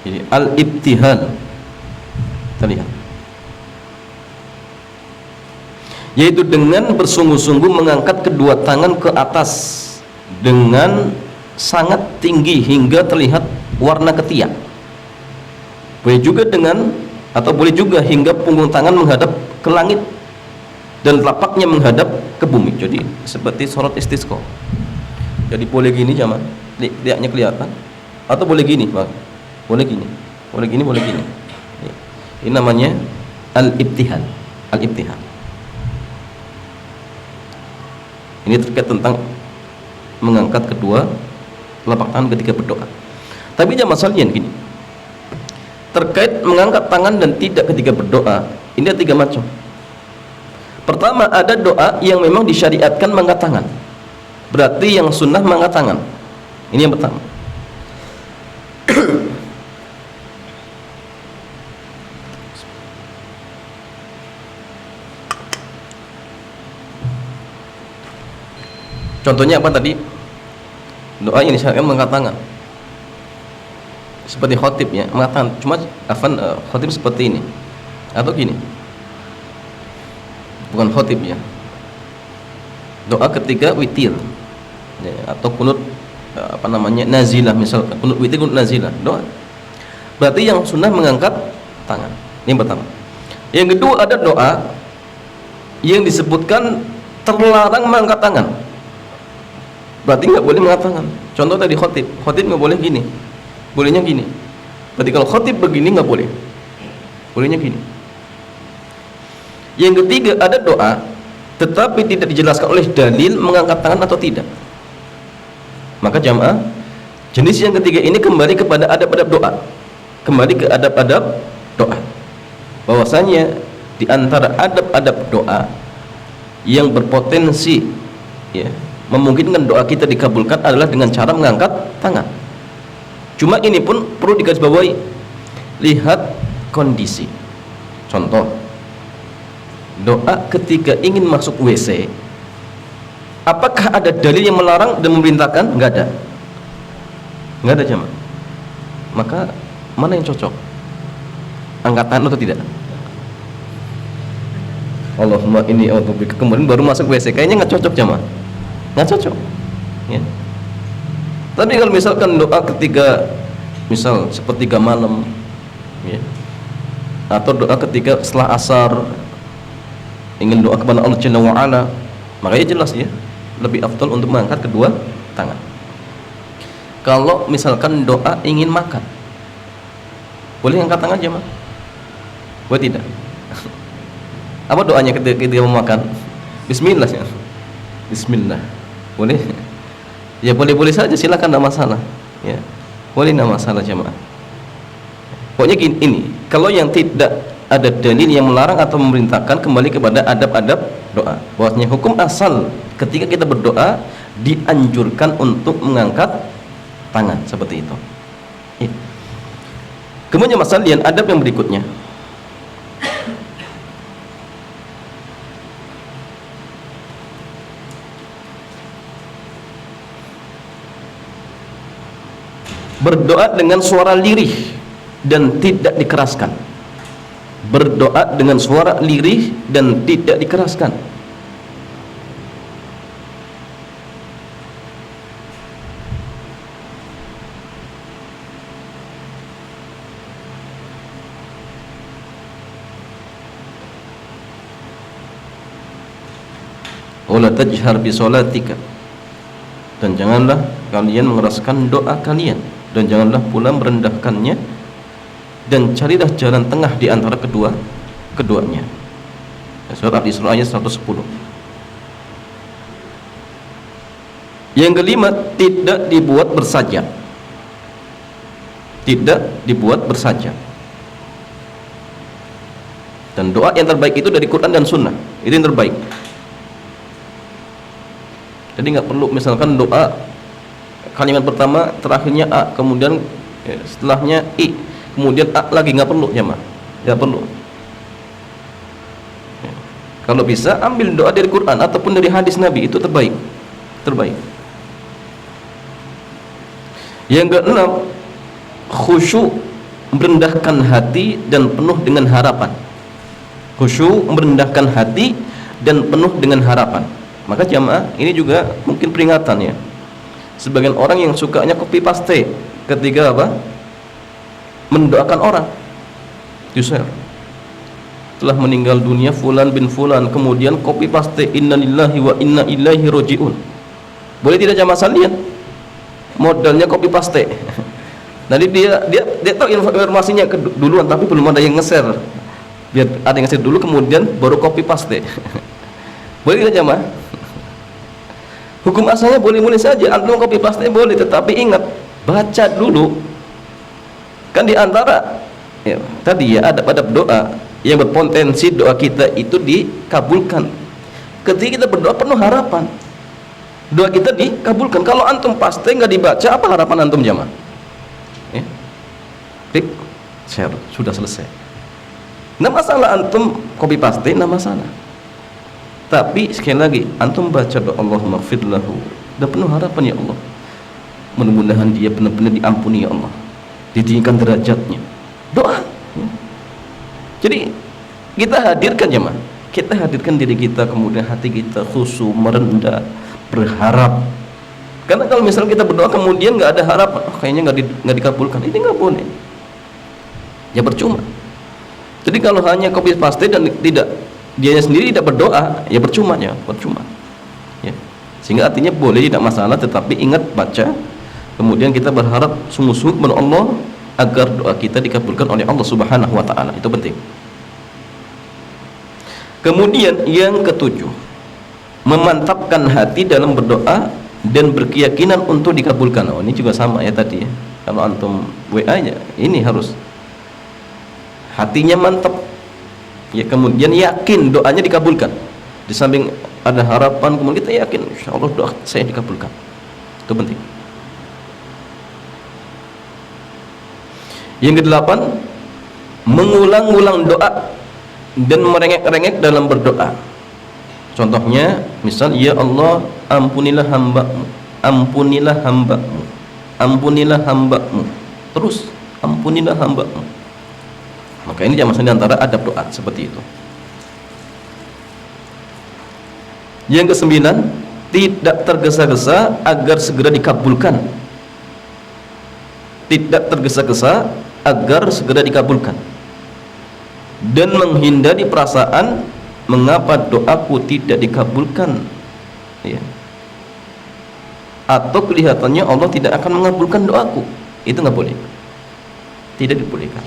S1: Jadi al-ibtihal, terlihat, yaitu dengan bersungguh-sungguh mengangkat kedua tangan ke atas dengan sangat tinggi hingga terlihat warna ketiak. Boleh juga boleh juga hingga punggung tangan menghadap ke langit dan telapaknya menghadap ke bumi. Jadi seperti sholat istisqa. Jadi boleh gini zaman, tiaknya kelihatan, atau boleh gini, Pak. Boleh gini. Ini namanya al-ibtihal. Ini terkait tentang mengangkat kedua telapak tangan ketika berdoa. Tapi jangan masalahnya gini. Terkait mengangkat tangan dan tidak ketika berdoa, ini ada 3 macam. Pertama, ada doa yang memang disyariatkan mengangkat tangan. Berarti yang sunnah mengangkat tangan. Ini yang pertama. Contohnya apa tadi? Doa yang disyariatkan mengangkat tangan. Seperti khotib ya, mengangkat tangan. Cuma khotib seperti ini. Atau gini. Bukan khotib ya. Doa ketika witir. Ya, atau kunut nazilah misalkan. Kunut witir, kunut nazilah. Doa. Berarti yang sunnah mengangkat tangan. Ini yang pertama. Yang kedua ada doa yang disebutkan terlarang mengangkat tangan. Berarti nggak boleh mengangkat tangan. Contoh tadi khotib nggak boleh gini, bolehnya gini. Berarti kalau khotib begini nggak boleh, bolehnya gini. Yang ketiga ada doa tetapi tidak dijelaskan oleh dalil mengangkat tangan atau tidak. Maka jamaah, jenis yang ketiga ini kembali kepada adab-adab doa, kembali ke adab-adab doa. Bahwasanya di antara adab-adab doa yang berpotensi ya memungkinkan doa kita dikabulkan adalah dengan cara mengangkat tangan. Cuma ini pun perlu digarisbawahi, lihat kondisi. Contoh, doa ketika ingin masuk WC, apakah ada dalil yang melarang dan memerintahkan? Enggak ada jemaah. Maka mana yang cocok, angkat tangan atau tidak? Allahumma inni a'udzubika, kemudian baru masuk WC, kayaknya nggak cocok jemaah. Nggak cocok ya. Tapi kalau misalkan doa ketika misal sepertiga malam ya, atau doa ketika setelah asar ingin doa kepada Allah Jalla wa Ala, makanya jelas ya, lebih afdal untuk mengangkat kedua tangan. Kalau misalkan doa ingin makan, boleh angkat tangan jemaah? Boleh tidak? Apa doanya ketika mau makan? Bismillah ya. Bismillah. Boleh? Ya boleh-boleh saja, silakan, tidak masalah. Ya. Boleh, tidak masalah jemaah. Pokoknya gini, ini kalau yang tidak ada dalil yang melarang atau memerintahkan, kembali kepada adab-adab doa. Bahwasanya hukum asal ketika kita berdoa dianjurkan untuk mengangkat tangan seperti itu. Ya. Kemudian masalah adab yang berikutnya. Berdoa dengan suara lirih dan tidak dikeraskan. Berdoa dengan suara lirih dan tidak dikeraskan. Wala tajhar bi sholatika, dan janganlah kalian mengeraskan doa kalian, dan janganlah pula merendahkannya, dan carilah jalan tengah di antara keduanya. Surat Al-Isra ayat 110. Yang kelima, tidak dibuat bersajat. Tidak dibuat bersajat. Dan doa yang terbaik itu dari Quran dan Sunnah, itu yang terbaik. Jadi nggak perlu misalkan doa kalimat pertama terakhirnya A, kemudian setelahnya I, kemudian A lagi, nggak perlu jemaah, nggak perlu. Kalau bisa ambil doa dari Quran ataupun dari hadis Nabi, itu terbaik. Yang keenam, khusyuk, merendahkan hati dan penuh dengan harapan. Khusyuk, merendahkan hati dan penuh dengan harapan. Maka jamaah, ini juga mungkin peringatan ya. Sebagian orang yang sukanya copy paste ketika apa? Mendoakan orang. Di-share. Telah meninggal dunia fulan bin fulan, kemudian copy paste innalillahi wa inna ilaihi rajiun. Boleh tidak jamaah sekalian? Modalnya copy paste. Nanti dia tahu informasinya duluan, tapi belum ada yang nge-share. Biar ada yang nge-share dulu, kemudian baru copy paste. Boleh tidak jamaah? Hukum asalnya boleh-boleh saja, antum copy paste boleh, tetapi ingat, baca dulu. Kan di antara ya, tadi ya adab-adab doa yang berpotensi doa kita itu dikabulkan. Ketika kita berdoa penuh harapan, doa kita dikabulkan. Kalau antum paste nggak dibaca, apa harapan antum jamaah? Ya. Klik share, sudah selesai. Nggak masalah antum copy paste, nggak masalah. Tapi sekali lagi, antum baca doa Allahumma ighfir lahu, dan penuh harapan ya Allah, mudah-mudahan dia benar-benar diampuni ya Allah, ditinggikan derajatnya. Doa. Jadi kita hadirkan jemaah, kita hadirkan diri kita, kemudian hati kita khusyuk, merendah, berharap. Karena kalau misalnya kita berdoa kemudian nggak ada harapan, kayaknya nggak dikabulkan, ini nggak boleh. Ya percuma. Jadi kalau hanya copy paste dan tidak, dianya sendiri tidak berdoa, ya percuma. Ya sehingga artinya boleh, tidak masalah, tetapi ingat baca, kemudian kita berharap sungguh-sungguh kepada Allah agar doa kita dikabulkan oleh Allah Subhanahu wa taala. Itu penting. Kemudian yang ketujuh, memantapkan hati dalam berdoa dan berkeyakinan untuk dikabulkan. Oh, ini juga sama ya tadi ya. Kalau antum WA nya ini harus hatinya mantap. Ya, kemudian yakin doanya dikabulkan. Di samping ada harapan, kemudian kita yakin insyaallah doa saya dikabulkan. Itu penting. Yang kedelapan, mengulang-ulang doa dan merengek-rengek dalam berdoa. Contohnya, misal, ya Allah, ampunilah hamba-Mu, ampunilah hamba-Mu, ampunilah hamba-Mu. Terus, ampunilah hamba-Mu. Maka ini jamaah di antara adab doa seperti itu. Yang kesembilan, tidak tergesa-gesa agar segera dikabulkan. Tidak tergesa-gesa agar segera dikabulkan. Dan menghindari perasaan mengapa doaku tidak dikabulkan. Ya. atau kelihatannya Allah tidak akan mengabulkan doaku. Itu nggak boleh, tidak dibolehkan.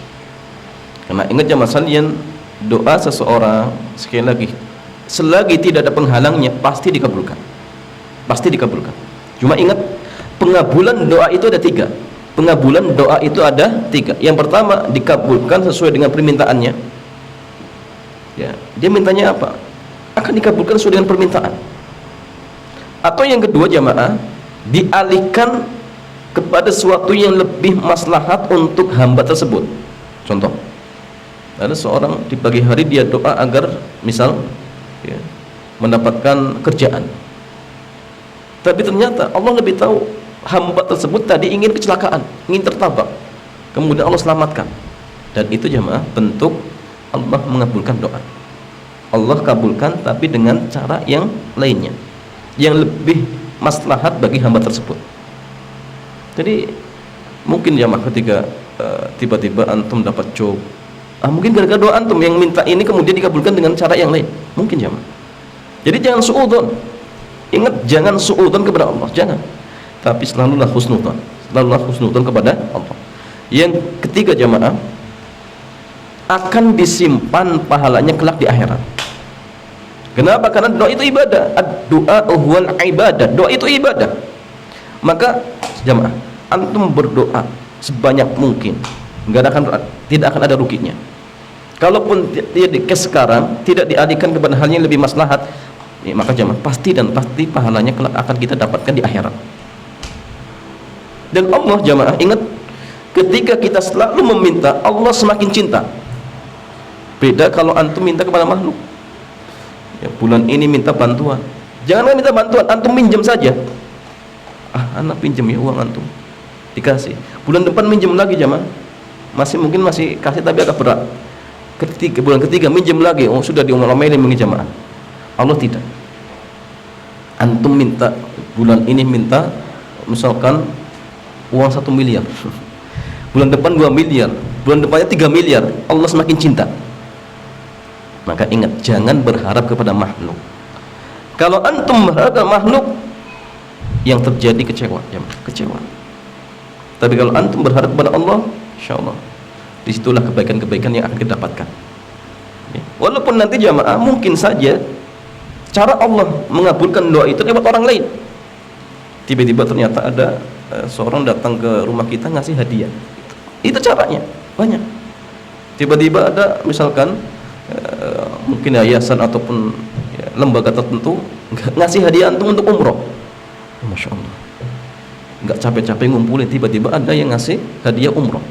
S1: Karena ingat jamaah sekalian, doa seseorang sekali lagi selagi tidak ada penghalangnya pasti dikabulkan, pasti dikabulkan. Cuma ingat, pengabulan doa itu ada tiga. Pengabulan doa itu ada tiga. Yang pertama, dikabulkan sesuai dengan permintaannya. Ya, dia mintanya apa? Akan dikabulkan sesuai dengan permintaan. Atau yang kedua jamaah, dialihkan kepada sesuatu yang lebih maslahat untuk hamba tersebut. Contoh, ada seorang di pagi hari dia doa agar misal ya, mendapatkan kerjaan, tapi ternyata Allah lebih tahu hamba tersebut tadi ingin kecelakaan, ingin tertabrak, kemudian Allah selamatkan. Dan itu jamaah bentuk Allah mengabulkan doa. Allah kabulkan tapi dengan cara yang lainnya, yang lebih maslahat bagi hamba tersebut. Jadi mungkin jamaah ketika tiba-tiba antum dapat job, mungkin gara-gara doa antum yang minta ini kemudian dikabulkan dengan cara yang lain, mungkin jamaah. Jadi jangan suudzon. Ingat, jangan suudzon kepada Allah, jangan. Tapi selalulah husnudzon, selalulah husnudzon kepada Allah. Yang ketiga jamaah, akan disimpan pahalanya kelak di akhirat. Kenapa? Karena doa itu ibadah. Doa huwal ibadah. Doa itu ibadah. Maka jamaah, antum berdoa sebanyak mungkin, tidak akan ada ruginya. Kalaupun sekarang tidak dialihkan kepada hal yang lebih maslahat, ya, maka jamaah pasti pahalanya kelak akan kita dapatkan di akhirat. Dan Allah jamaah ingat, ketika kita selalu meminta, Allah semakin cinta. Beda kalau antum minta kepada makhluk. Ya, bulan ini minta bantuan, jangan minta bantuan, antum minjem saja. Anak pinjam ya uang antum, dikasih. Bulan depan minjem lagi jamaah, mungkin masih kasih tapi agak berat. Bulan ketiga minjem lagi, sudah diomel-omelin mengi jamaah. Allah tidak. Antum minta bulan ini minta misalkan uang 1 miliar, bulan depan 2 miliar, bulan depannya 3 miliar, Allah semakin cinta. Maka ingat, jangan berharap kepada makhluk. Kalau antum berharap kepada makhluk, yang terjadi kecewa, kecewa. Tapi kalau antum berharap kepada Allah, insyaallah disitulah kebaikan-kebaikan yang akan kita dapatkan. Ya. Walaupun nanti jamaah mungkin saja cara Allah mengabulkan doa itu lewat orang lain. Tiba-tiba ternyata ada seorang datang ke rumah kita ngasih hadiah. Itu caranya banyak. Tiba-tiba ada misalkan mungkin yayasan ataupun ya, lembaga tertentu ngasih hadiah antum untuk umroh. Masya Allah, nggak capek-capek ngumpulin, tiba-tiba ada yang ngasih hadiah umroh.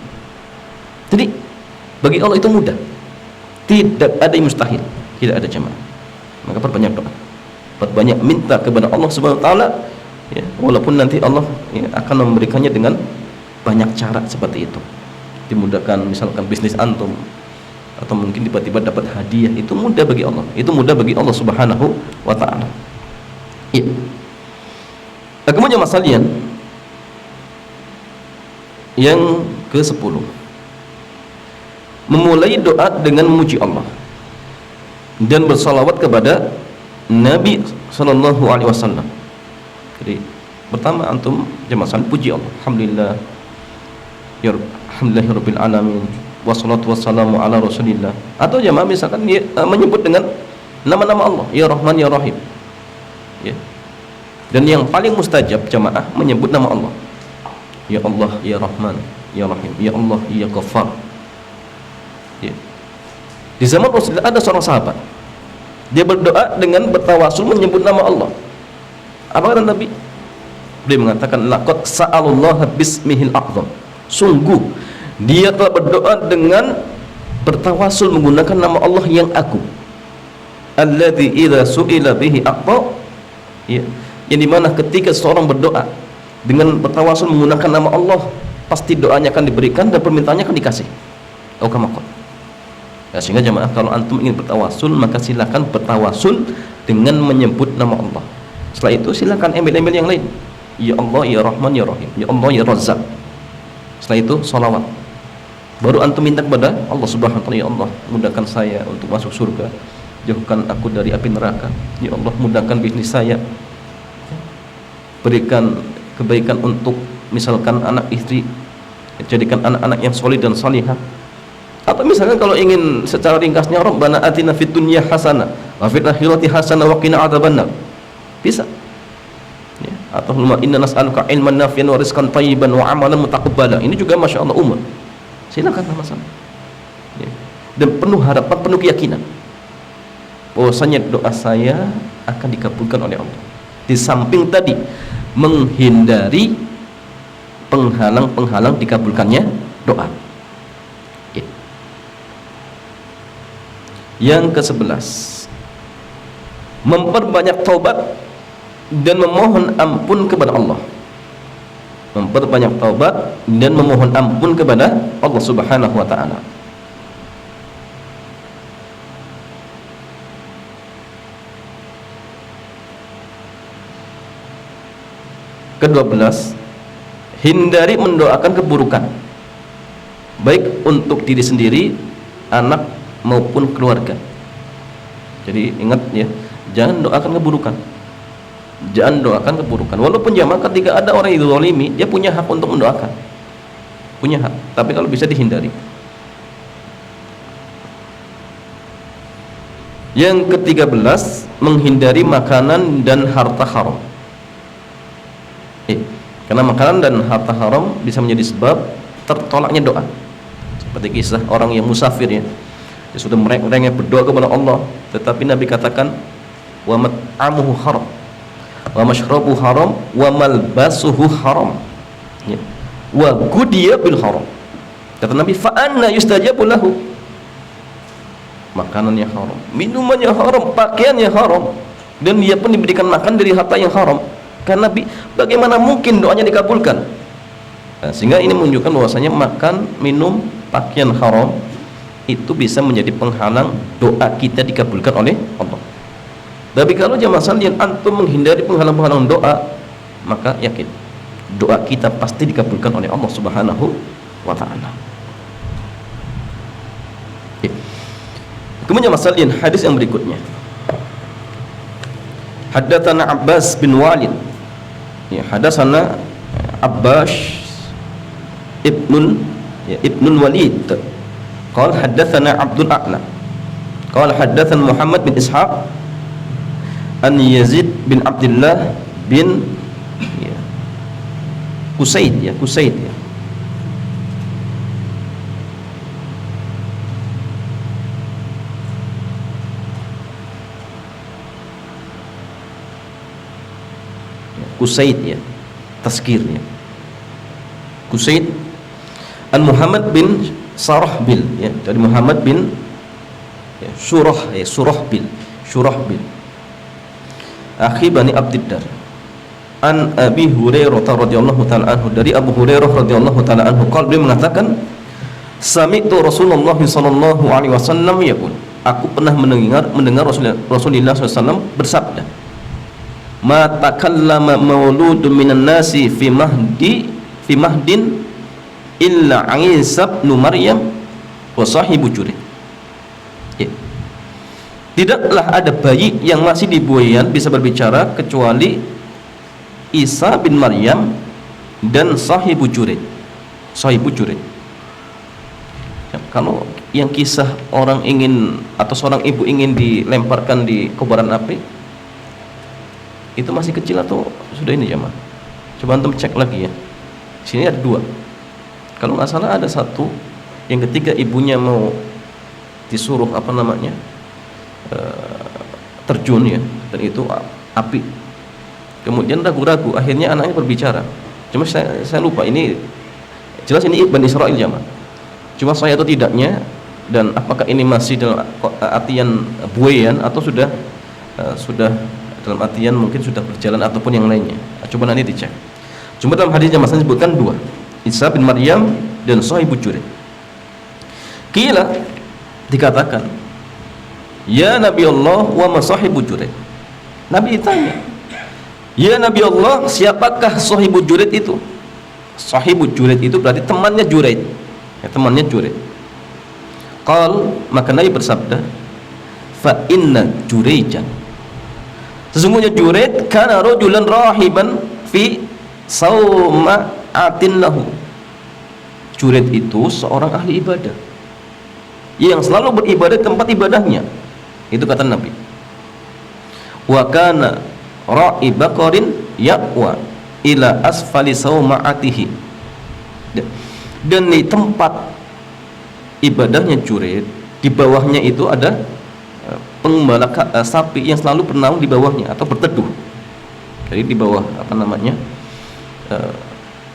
S1: Jadi bagi Allah itu mudah, tidak ada yang mustahil, tidak ada jamaah. Maka perbanyak doa, perbanyak minta kepada Allah Subhanahu Wa Taala, ya, walaupun nanti Allah ya, akan memberikannya dengan banyak cara seperti itu. Dimudahkan misalkan bisnis antum, atau mungkin tiba-tiba dapat hadiah, itu mudah bagi Allah, itu mudah bagi Allah Subhanahu Wa Taala. Ya. Kemudian masalian yang ke-10, memulai doa dengan memuji Allah dan bersalawat kepada Nabi sallallahu alaihi wasallam. Jadi pertama antum jemaah sekalian puji Allah, alhamdulillah ya alhamdulillahirabbil alamin wassalatu wassalamu ala rasulillah. Atau jemaah misalkan menyebut dengan nama-nama Allah, ya Rahman ya Rahim. Ya. Dan yang paling mustajab jamaah menyebut nama Allah, ya Allah ya Rahman ya Rahim, ya Allah ya Ghaffar. Ya. Di zaman Rasulullah ada seorang sahabat, dia berdoa dengan bertawasul menyebut nama Allah. Apa kata Nabi? Dia mengatakan laqad sa'alullaha bismihil a'zam, sungguh dia telah berdoa dengan bertawasul menggunakan nama Allah yang agung, alladzi idza su'ila bihi a'ta. Ya. Yang dimana ketika seorang berdoa dengan bertawasul menggunakan nama Allah, pasti doanya akan diberikan dan permintaannya akan dikasih. Ya, sehingga jemaah kalau antum ingin bertawasul, maka silakan bertawasul dengan menyebut nama Allah. Setelah itu silakan embel-embel yang lain, ya Allah ya Rahman ya Rahim, ya Allah ya Razzaq. Setelah itu sholawat, baru antum minta kepada Allah Subhanahu wa taala, ya Allah mudahkan saya untuk masuk surga, jauhkan aku dari api neraka, ya Allah mudahkan bisnis saya, berikan kebaikan untuk misalkan anak istri, jadikan anak-anak yang solid dan solihah. Atau misalkan kalau ingin secara ringkasnya, Rabbana atina fid dunya hasanah wa fil akhirati hasanah wa qina adzabannar, bisa ya. Atau inna nas'aluka ilman nafi'an wa rizqan thayyiban wa amalan mutaqabbala, ini juga masya Allah umum, silakan sama-sama ya. Dan penuh harapan, penuh keyakinan bahwasanya doa saya akan dikabulkan oleh Allah. Di samping tadi menghindari penghalang-penghalang dikabulkannya doa. Yang ke-11, memperbanyak taubat dan memohon ampun kepada Allah. Memperbanyak taubat dan memohon ampun kepada Allah Subhanahu wa taala. Ke-12, hindari mendoakan keburukan baik untuk diri sendiri, anak maupun keluarga. Jadi ingat ya, jangan doakan keburukan. Jangan doakan keburukan. Walaupun jamaah ketika ada orang yang zalimi, dia punya hak untuk mendoakan. Punya hak, tapi kalau bisa dihindari. Yang ke-13, menghindari makanan dan harta haram. Karena makanan dan harta haram bisa menjadi sebab tertolaknya doa. Seperti kisah orang yang musafir ya. Dia sudah merengek-rengek berdoa kepada Allah, tetapi Nabi katakan wa mat'amuhu haram wa mashrabuhu haram wa malbasuhu haram ya. Wa gudiya bil haram. Kata Nabi, fa anna yustajabu lahu. Makanannya haram, minumannya haram, pakaiannya haram, dan dia pun diberikan makan dari harta yang haram. Karena Nabi, bagaimana mungkin doanya dikabulkan? Nah, sehingga ini menunjukkan bahwasanya makan, minum, pakaian haram itu bisa menjadi penghalang doa kita dikabulkan oleh Allah. Tapi kalau jamaah sekalian antum menghindari penghalang-penghalang doa, maka yakin doa kita pasti dikabulkan oleh Allah Subhanahu wa taala. Kemudian jamaah sekalian, hadis yang berikutnya. Haddatsana Abbas bin Walid. Ya, hadatsana Abbas ibnul Walid. Qala haddatsana Abdul A'la. Qala haddatsana Muhammad bin Ishaq an Yazid bin Abdullah bin Qusaid ya. Qusaid ya. Tazkir ya. Qusaid an Muhammad bin Sarahbil ya, dari Muhammad bin Surahbil akhi Bani Abdiddar an Abi Hurairah radhiyallahu taala anhu, dari Abu Hurairah radhiyallahu taala anhu qala, beliau mengatakan sami'tu Rasulullah sallallahu alaihi wasallam yaqul, aku pernah mendengar Rasulullah SAW bersabda, ma takallama mauludun minan nasi fi mahdin illa Isa bin Maryam wa sahibu Jurayj. Ya. Tidaklah ada bayi yang masih di buayan bisa berbicara kecuali Isa bin Maryam dan sahibu Jurayj. Ya, kalau yang kisah orang ingin atau seorang ibu ingin dilemparkan di kobaran api, itu masih kecil atau sudah ini jemaah? Coba antum cek lagi ya. Sini ada dua. Kalau nggak salah ada satu yang ketika ibunya mau disuruh terjun ya, dan itu api, kemudian ragu-ragu, akhirnya anaknya berbicara. Cuma saya lupa, ini jelas ini Ibn Israel jamaah. Cuma saya atau tidaknya, dan apakah ini masih dalam artian buayan atau sudah dalam artian mungkin sudah berjalan ataupun yang lainnya. Coba nanti dicek. Cuma dalam hadisnya Mas sebutkan dua, Isa bin Maryam dan sahibu Jurayj. Kila, dikatakan, ya Nabi Allah wa ma sahibu Jurayj. Nabi ditanya, ya Nabi Allah, siapakah sahibu Jurayj itu? Sahibu Jurayj itu berarti temannya Jurayj ya, temannya Jurayj. Qal, maka Nabi bersabda, fa inna Jurayjan, sesungguhnya Jurayj kana rajulan rahiban fi sauma'atin lahu. Jurid itu seorang ahli ibadah yang selalu beribadah di tempat ibadahnya. Itu kata Nabi. Wa kana ra'i baqarin yaqwa ila asfali sauma'atihi. Dan di tempat ibadahnya jurid, di bawahnya itu ada pengembala sapi yang selalu bernaung di bawahnya atau berteduh. Jadi di bawah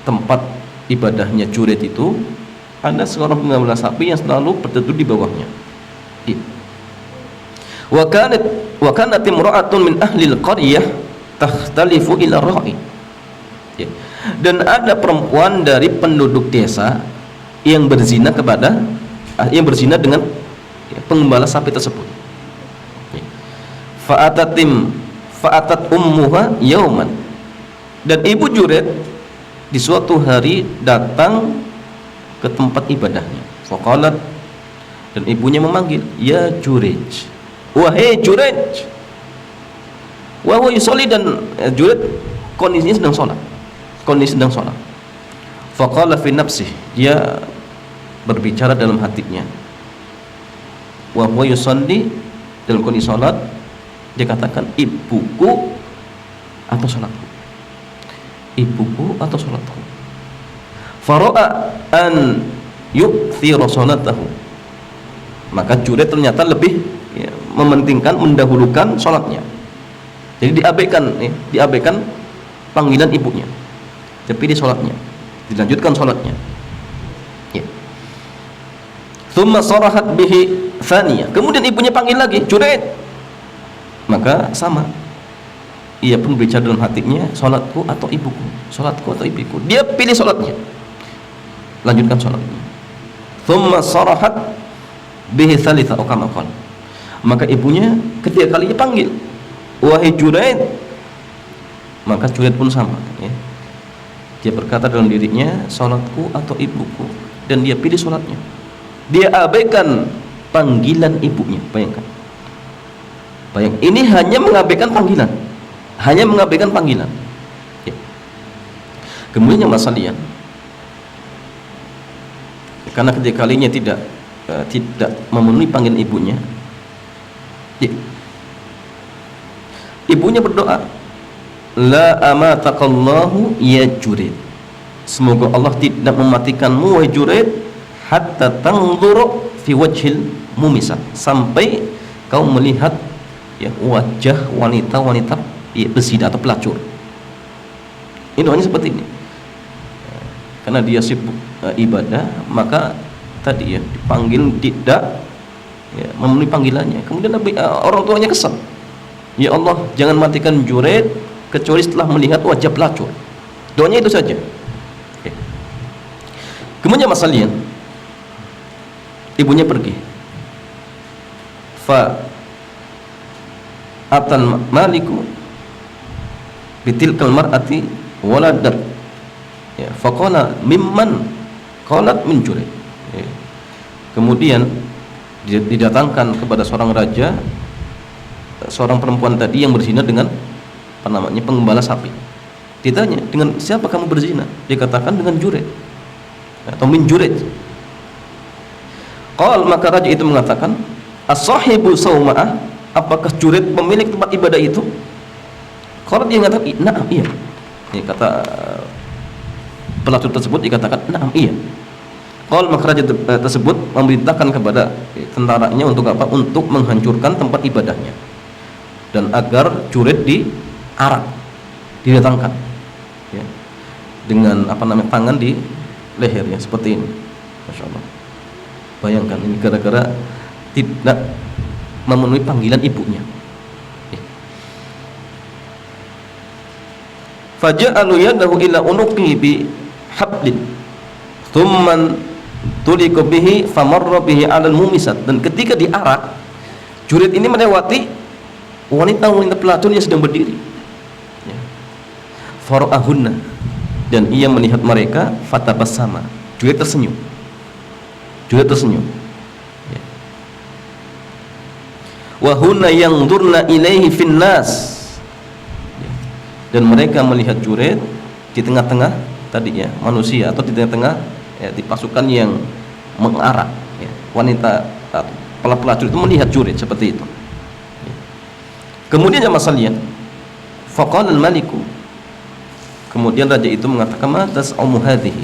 S1: tempat ibadahnya jurid itu ada seorang pengembala sapi yang selalu berteduh di bawahnya. Wa kanat imra'atun min ahli al-qaryah takhtalifu ila ra'i. Dan ada perempuan dari penduduk desa yang berzina dengan pengembala sapi tersebut. Fa'atat ummuha yauman. Dan ibu jurid di suatu hari datang ke tempat ibadahnya. Faqalat, dan ibunya memanggil, ya Jurej, wahai Jurej. Wa huwa yusalli, dan Jurej kondisinya sedang sholat. Faqala fi nafsih, dia berbicara dalam hatinya. Wa huwa yusalli, dalam kondisi sholat, dia katakan, ibuku atau sholatku, ibuku atau sholatku. Fara'a an yu'thira sholatahu, maka Jurid ternyata lebih mementingkan, mendahulukan sholatnya. Jadi diabaikan panggilan ibunya, tapi di sholatnya dilanjutkan sholatnya. Thumma sarahat bihi thaniyah, kemudian ibunya panggil lagi, Jurid, maka sama, ia pun bicara dalam hatinya, sholatku atau ibuku, sholatku atau ibuku. Dia pilih sholatnya, lanjutkan sholatnya. Thumma sarahat bihi thalitha, maka ibunya ketiga kalinya panggil, wahai Jurid, maka Jurid pun sama, dia berkata dalam dirinya, sholatku atau ibuku, dan dia pilih sholatnya. Dia abaikan panggilan ibunya. Bayangkan, ini hanya mengabaikan panggilan, Kemudian yang masalian, karena ketiga kalinya tidak memenuhi panggilan ibunya, ibunya berdoa, la amatakallahu ya Jurid, semoga Allah tidak mematikanmu wahai Jurid, hatta tanzuru fi wajhil mumisah, sampai kau melihat wajah wanita berzina atau pelacur. Ini doanya seperti ini. Karena dia sibuk ibadah, maka tadi dipanggil tidak memenuhi panggilannya. Kemudian orang tuanya kesal, ya Allah, jangan matikan Jurid kecuali setelah melihat wajah pelacur. Doanya itu saja. Kemudian masalian, ibunya pergi. Fa atal maliku bitilkal mar'ati waladat, faqala mimman, qalat min Jurid. Kemudian didatangkan kepada seorang raja seorang perempuan tadi yang berzina dengan pengembala sapi. Ditanya, dengan siapa kamu berzina? Dia katakan dengan Jurid atau min Jurid. Qal, maka raja itu mengatakan, as-sahibu sauma'ah, apakah Jurid pemilik tempat ibadah itu? Qal, dia mengatakan, na'am, iya. Ini kata pelacur tersebut, dikatakan na'am, iya. Qal, maka raja tersebut memerintahkan kepada tentaranya untuk apa? Untuk menghancurkan tempat ibadahnya, dan agar Jurid diarak, didatangkan dengan tangan di lehernya seperti ini. Masya Allah. Bayangkan, ini gara-gara tidak memenuhi panggilan ibunya. Faja'alu yadahu ila unuqi bi hablin thumma tuliqa bihi famarra bihi 'alal mumisat, dan ketika diarak, Jurid ini melewati wanita-wanita pelacur yang sedang berdiri. Fara'ahunna, dan ia melihat mereka, fatabassama, Jurid tersenyum. Wa hunna yanzurna ilaihi finnas, dan mereka melihat Jurid di tengah-tengah tadi ya manusia, atau di tengah-tengah ya, di pasukan yang mengarah ya, wanita pelacur itu melihat jurid seperti itu. Kemudian jamaah sekalian, faqala al-maliku, kemudian raja itu mengatakan, ma tas'umu hadhihi,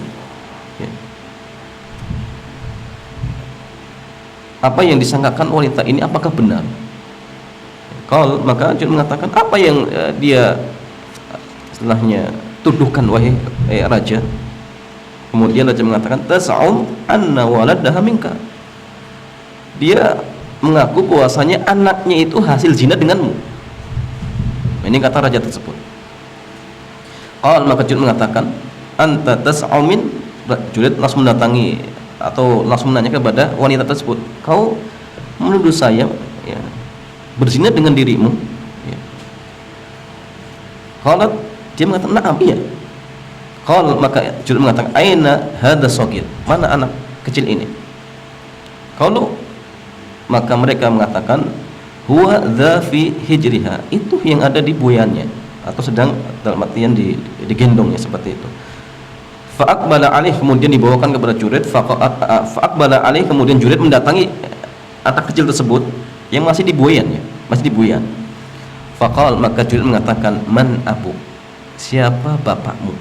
S1: ya. Apa yang disangkakan wanita ini apakah benar? Qal, maka jurid mengatakan, apa yang dia setelahnya tuduhkan wahai raja? Kemudian raja mengatakan, tas'um anna waladaha minka, dia mengaku bahwasanya anaknya itu hasil zina denganmu. Ini kata raja tersebut. Maka Jurid mengatakan, anta tas'umin, Jurid langsung mendatangi atau langsung menanya kepada wanita tersebut, kau menuduh saya ya, berzina dengan dirimu ya. Qalat, dia mengatakan, na'am, iya. Maka Jurid mengatakan, aina hadha shagir, mana anak kecil ini? Kalau maka mereka mengatakan, huwa dha fi hijriha, itu yang ada di buayannya, atau sedang dalam artian digendongnya seperti itu. Fa'aqbala alaih, kemudian dibawakan kepada Jurid. Fa'aqbala alaih, kemudian Jurid mendatangi anak kecil tersebut yang masih di buayannya, masih di buayan. Faqal, maka Jurid mengatakan, man abu, siapa bapakmu?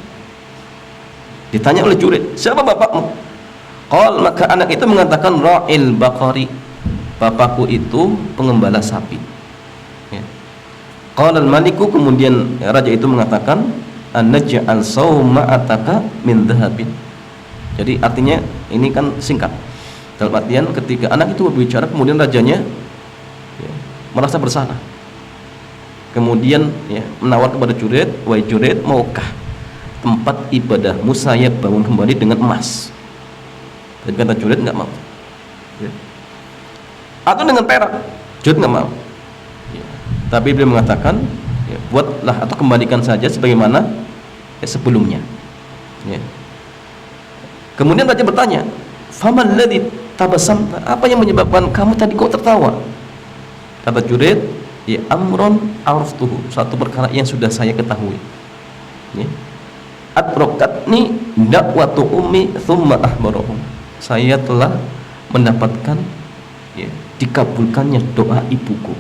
S1: Ditanya oleh Jurid, siapa bapakmu? Qal, maka anak itu mengatakan, ra'il baqari, bapakku itu pengembala sapi ya. Qala al-maliku, kemudian raja itu mengatakan, an-naj'al sawma'ataka min dhahabin. Jadi artinya ini kan singkat, dalam artian ketika anak itu berbicara, kemudian rajanya ya, merasa bersalah, kemudian ya, menawar kepada Jurid, wahai Jurid, maukah tempat ibadahmu saya bangun kembali dengan emas? Dan kata Jurid, enggak mau ya. Atau dengan perak, Jurid nggak mau ya. Tapi beliau mengatakan ya, buatlah atau kembalikan saja sebagaimana ya, sebelumnya ya. Kemudian raja bertanya, faman ladzi tabasamta, apa yang menyebabkan kamu tadi kok tertawa? Kata Jurid, ya amron araftuhu, satu perkara yang sudah saya ketahui ya. Adrokatni dakwatu ummi thumma ahbarohum, saya telah mendapatkan ya, dikabulkannya doa ibuku,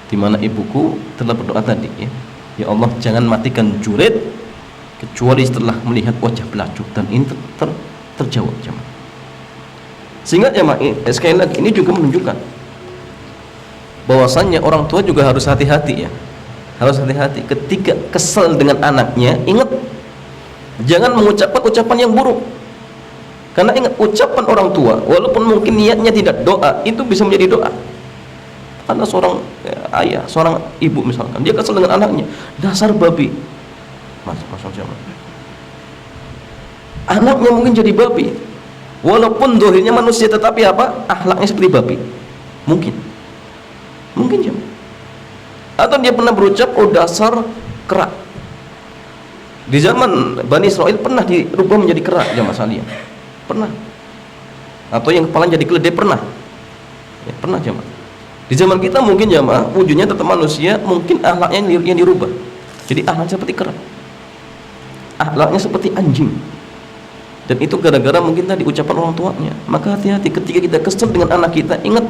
S1: di mana ibuku telah berdoa tadi ya, ya Allah jangan matikan Jurid kecuali setelah melihat wajah pelacur, dan ini terjawab jemaah. Sehingga jemaah sekali lagi ini juga menunjukkan bahwasannya orang tua juga harus hati-hati ya, harus hati-hati ketika kesal dengan anaknya. Ingat, jangan mengucapkan ucapan yang buruk. Karena ingat, ucapan orang tua walaupun mungkin niatnya tidak doa, itu bisa menjadi doa. Karena seorang ayah, seorang ibu misalkan, dia kesal dengan anaknya, dasar babi, anaknya mungkin jadi babi, walaupun dohirnya manusia, tetapi apa, akhlaknya seperti babi, mungkin jam. Atau dia pernah berucap, oh dasar kerak. Di zaman Bani Israel pernah dirubah menjadi kerak jamaah sekalian, pernah. Atau yang kepala jadi keledai, pernah ya, pernah jamaah. Di zaman kita mungkin jamaah wujudnya tetap manusia, mungkin akhlaknya yang dirubah jadi akhlaknya seperti kerak, akhlaknya seperti anjing. Dan itu gara-gara mungkin tadi ucapan orang tuanya. Maka hati-hati ketika kita kesel dengan anak kita, ingat,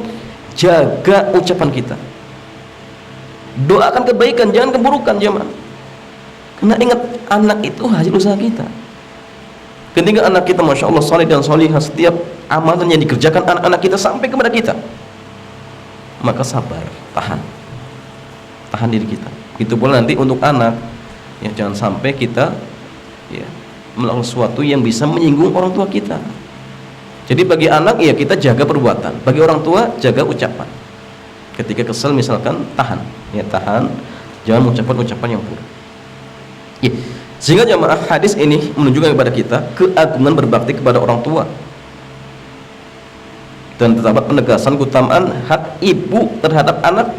S1: jaga ucapan kita, doakan kebaikan, jangan keburukan jamaah. Karena ingat, anak itu hasil usaha kita. Ketika anak kita masya Allah saleh dan salihah, setiap amalan yang dikerjakan anak-anak kita sampai kepada kita, maka sabar, tahan diri kita. Itu pula nanti untuk anak ya, jangan sampai kita ya, melakukan sesuatu yang bisa menyinggung orang tua kita. Jadi bagi anak ya kita jaga perbuatan, bagi orang tua jaga ucapan. Ketika kesel misalkan, tahan, jangan mengucapkan ucapan yang buruk ya. Sehingga jamaah, hadis ini menunjukkan kepada kita keagungan berbakti kepada orang tua, dan terdapat penegasan keutamaan hak ibu terhadap anak,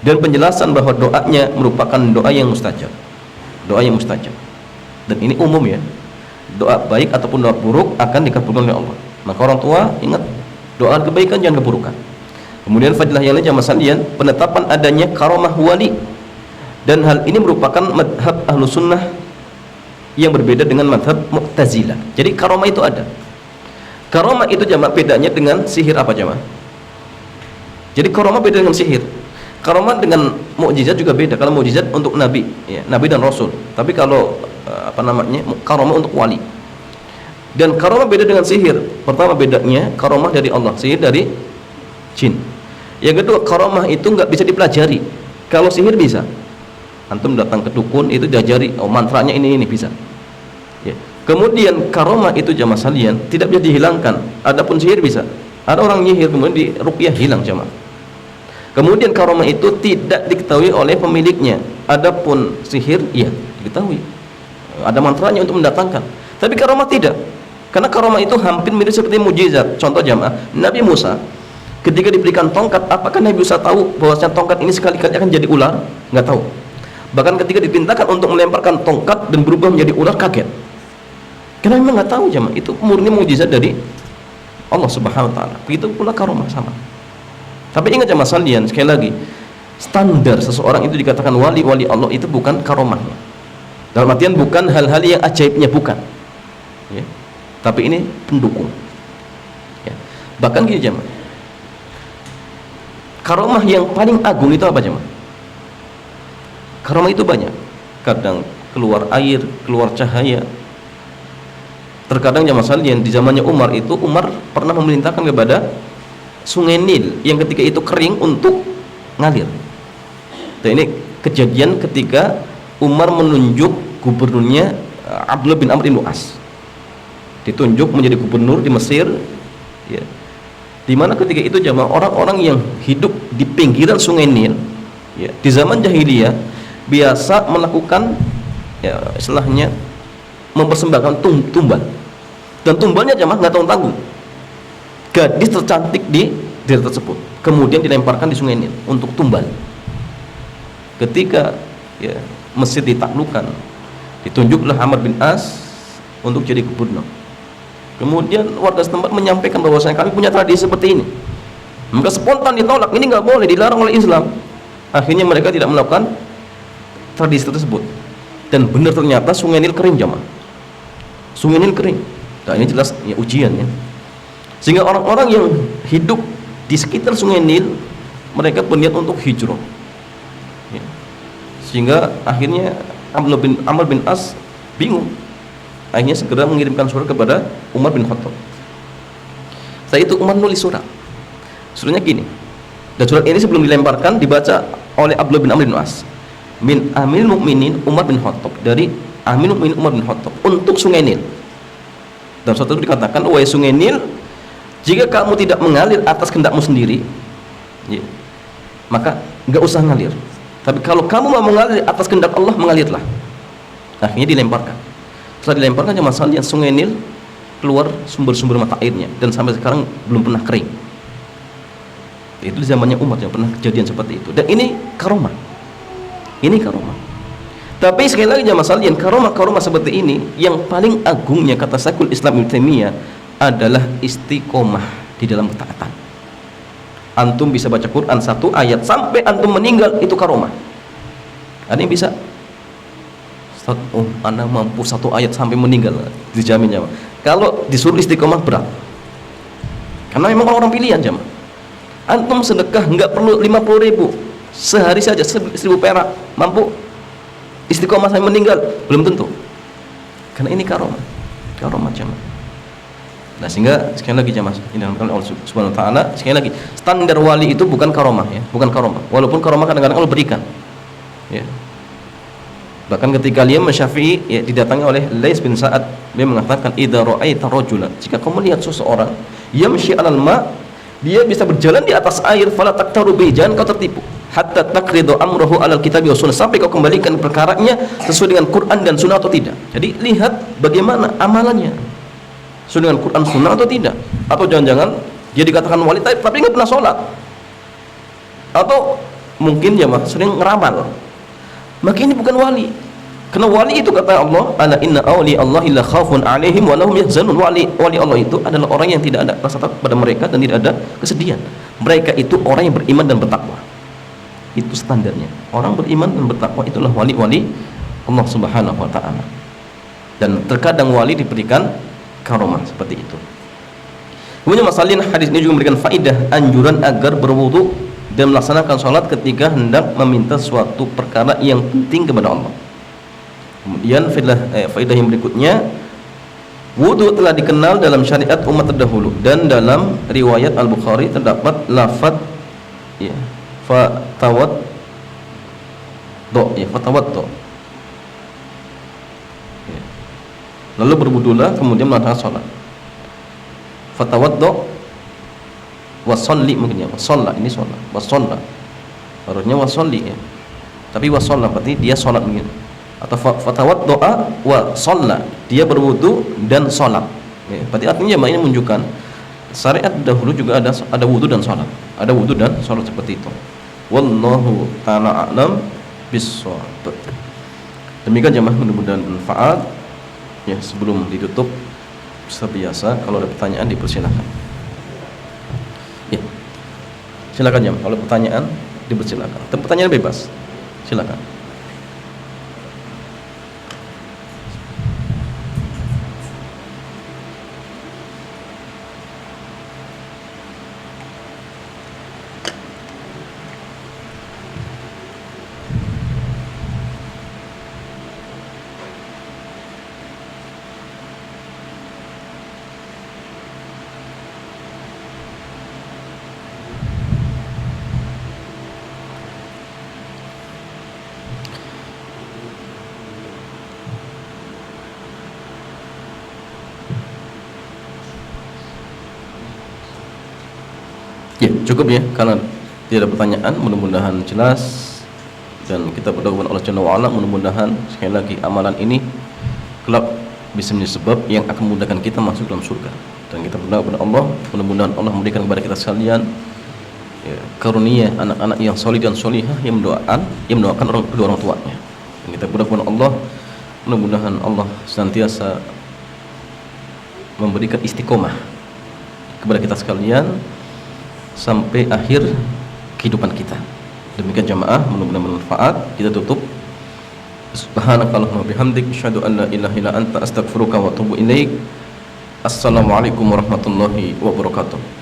S1: dan penjelasan bahwa doanya merupakan doa yang mustajab, dan ini umum ya, doa baik ataupun doa buruk akan dikabulkan oleh Allah. Maka orang tua ingat, doa kebaikan jangan keburukan. Kemudian fadilah yang lain jamaah sekalian, penetapan adanya karamah wali, dan hal ini merupakan madhab ahlu sunnah yang berbeda dengan mazhab Mu'tazilah. Jadi karomah itu ada. Karomah itu jamaah bedanya dengan sihir apa jamaah? Jadi karomah beda dengan sihir. Karomah dengan mukjizat juga beda. Kalau mukjizat untuk nabi, ya, nabi dan rasul. Tapi kalau karomah untuk wali. Dan karomah beda dengan sihir. Pertama bedanya karomah dari Allah, sihir dari jin. Yang kedua, karomah itu nggak bisa dipelajari. Kalau sihir bisa. Antum datang ke dukun itu diajari, oh mantranya ini bisa. Ya. Kemudian karomah itu jamaah sekalian tidak bisa dihilangkan. Adapun sihir bisa. Ada orang nyihir kemudian di ruqyah hilang jamaah. Kemudian karomah itu tidak diketahui oleh pemiliknya. Adapun sihir iya diketahui. Ada mantranya untuk mendatangkan. Tapi karomah tidak. Karena karomah itu hampir mirip seperti mukjizat. Contoh jamaah, Nabi Musa ketika diberikan tongkat, apakah Nabi Musa tahu bahwasanya tongkat ini sekali-kali akan jadi ular? Nggak tahu. Bahkan ketika diperintahkan untuk melemparkan tongkat dan berubah menjadi ular, kaget. Karena memang nggak tahu jamaah, itu murni mukjizat dari Allah Subhanahu wa taala. Begitu pula karomah sama. Tapi ingat jamaah sekalian, sekali lagi, standar seseorang itu dikatakan wali Allah itu bukan karomahnya. Dalam artian bukan hal-hal yang ajaibnya, bukan. Ya. Tapi ini pendukung. Ya. Bahkan gini jamaah, karomah yang paling agung itu apa jamaah? Karomah itu banyak. Kadang keluar air, keluar cahaya. Terkadang jamaah sekalian di zamannya Umar itu, Umar pernah memerintahkan kepada Sungai Nil yang ketika itu kering untuk ngalir. Dan ini kejadian ketika Umar menunjuk gubernurnya Abdullah bin Amr bin As. Ditunjuk menjadi gubernur di Mesir, ya. Dimana ketika itu jamaah orang-orang yang hidup di pinggiran Sungai Nil, ya, di zaman jahiliyah biasa melakukan, ya, istilahnya mempersembahkan tumbal. Dan tumbalnya jamaah nggak tanggung-tanggung. Gadis tercantik di daerah tersebut kemudian dilemparkan di Sungai Nil untuk tumbal. Ketika, ya, Mesir ditaklukkan, ditunjuklah Amr bin As untuk jadi gubernur. Kemudian warga setempat menyampaikan bahwasanya kami punya tradisi seperti ini. Maka spontan ditolak, ini nggak boleh, dilarang oleh Islam. Akhirnya mereka tidak melakukan tradisi tersebut. Dan benar ternyata Sungai Nil kering jamaah. Sungai Nil kering. Nah ini jelas ya ujian ya. Sehingga orang-orang yang hidup di sekitar Sungai Nil mereka berniat untuk hijrah. Ya. Sehingga akhirnya Amr bin As bingung. Akhirnya segera mengirimkan surat kepada Umar bin Khattab. Setelah itu Umar nulis surat. Suratnya gini. Dan surat ini sebelum dilemparkan dibaca oleh Abdullah bin Amr bin As. Min Amirul Mukminin Umar bin Khattab, dari Amirul Mukminin Umar bin Khattab untuk Sungai Nil. Dalam surat itu dikatakan, wahai Sungai Nil, jika kamu tidak mengalir atas kehendakmu sendiri, ya, maka nggak usah ngalir. Tapi kalau kamu mau mengalir atas kehendak Allah, mengalirlah. Akhirnya dilemparkan. Setelah dilemparkan jamaah sekalian, Sungai Nil keluar sumber-sumber mata airnya dan sampai sekarang belum pernah kering. Itu di zamannya Umar yang pernah kejadian seperti itu. Dan ini karomah. Ini karomah. Tapi sekali lagi jamaah sekalian, karomah seperti ini yang paling agungnya kata Syekhul Islam Ibnu Taimiyah adalah istiqomah di dalam ketaatan. Antum bisa baca Quran satu ayat sampai antum meninggal, itu karomah. Ada yang bisa? Oh, Anda mampu satu ayat sampai meninggal, dijamin jamaah. Kalau disuruh istiqomah berat. Karena memang orang pilihan jamaah. Antum sedekah nggak perlu 50.000 sehari saja, 1.000 perak, mampu istiqomah sampai meninggal? Belum tentu. Karena ini karomah jamaah. Nah sehingga sekali lagi jamaah, ini dalam Allah Subhanahu wa taala, sekali lagi standar wali itu bukan karomah ya, bukan karomah. Walaupun karomah kadang-kadang Allah berikan. Ya. Bahkan ketika Imam Syafi'i ya, didatangi oleh Lais bin Sa'ad, dia mengatakan idza ra'aita rajulan, jika kamu melihat seseorang yamshi 'alal ma', dia bisa berjalan di atas air, fala taktaru bi, jangan kau tertipu, hatta taqridu amrahu 'alal kitabi was sunnah, sampai kau kembalikan perkaranya sesuai dengan Quran dan sunnah atau tidak. Jadi lihat bagaimana amalannya, sesuai dengan Quran sunnah atau tidak. Atau jangan-jangan dia dikatakan wali tapi nggak pernah sholat, atau mungkin jamaah sering ngeramal, maka ini bukan wali. Karena wali itu kata Allah, ala inna awliya Allahi la khaufun alaihim wa lahum yahzanun. Wali Allah itu adalah orang yang tidak ada rasa takut pada mereka dan tidak ada kesedihan. Mereka itu orang yang beriman dan bertakwa. Itu standarnya. Orang beriman dan bertakwa itulah wali-wali Allah Subhanahu wa taala. dan terkadang wali diberikan karomah seperti itu. Kemudian masalahnya hadis ini juga memberikan faedah anjuran agar berwudu dan melaksanakan sholat ketika hendak meminta suatu perkara yang penting kepada Allah. Kemudian faedah yang berikutnya, wudu telah dikenal dalam syariat umat terdahulu, dan dalam riwayat Al-Bukhari terdapat lafaz ya fatawaddo ya. Lalu berwudulah kemudian melaksanakan sholat. Fatawaddo wasolli, mungkin ya wasolla, ini sholat wasolla, harusnya wasolli ya, tapi wasolla berarti dia sholat mungkin, atau fatawaddoa wa sholla, dia berwudu dan sholat ya. Berarti artinya ini menunjukkan syariat dahulu juga ada wudu dan sholat, ada wudu dan sholat seperti itu. Wallahu ta'ala a'lam bissawab. Demikian jemaah, mudah-mudahan bermanfaat ya. Sebelum ditutup seperti biasa, kalau ada pertanyaan dipersilakan ya, silakan jam. Kalau pertanyaan dipersilakan, pertanyaan bebas, silakan. Ya, cukup ya, karena tidak ada pertanyaan. Mudah-mudahan jelas, dan kita berdoa kepada Allah Jalla wa Ala, mudah-mudahan sekali lagi amalan ini kelak bisa menjadi sebab yang akan memudahkan kita masuk dalam surga. Dan kita berdoa kepada Allah, mudah-mudahan Allah memberikan kepada kita sekalian ya, karunia anak-anak yang solih dan solihah, yang mendoakan kedua orang tuanya. Dan kita berdoa kepada Allah, mudah-mudahan Allah senantiasa memberikan istiqomah kepada kita sekalian sampai akhir kehidupan kita. Demikian jamaah, mudah-mudahan bermanfaat. Kita tutup. Subhanakallahumma bihamdik, asyhadu an la ilaha illa anta, astaghfiruka wa atubu ilaik. Assalamualaikum warahmatullahi wabarakatuh.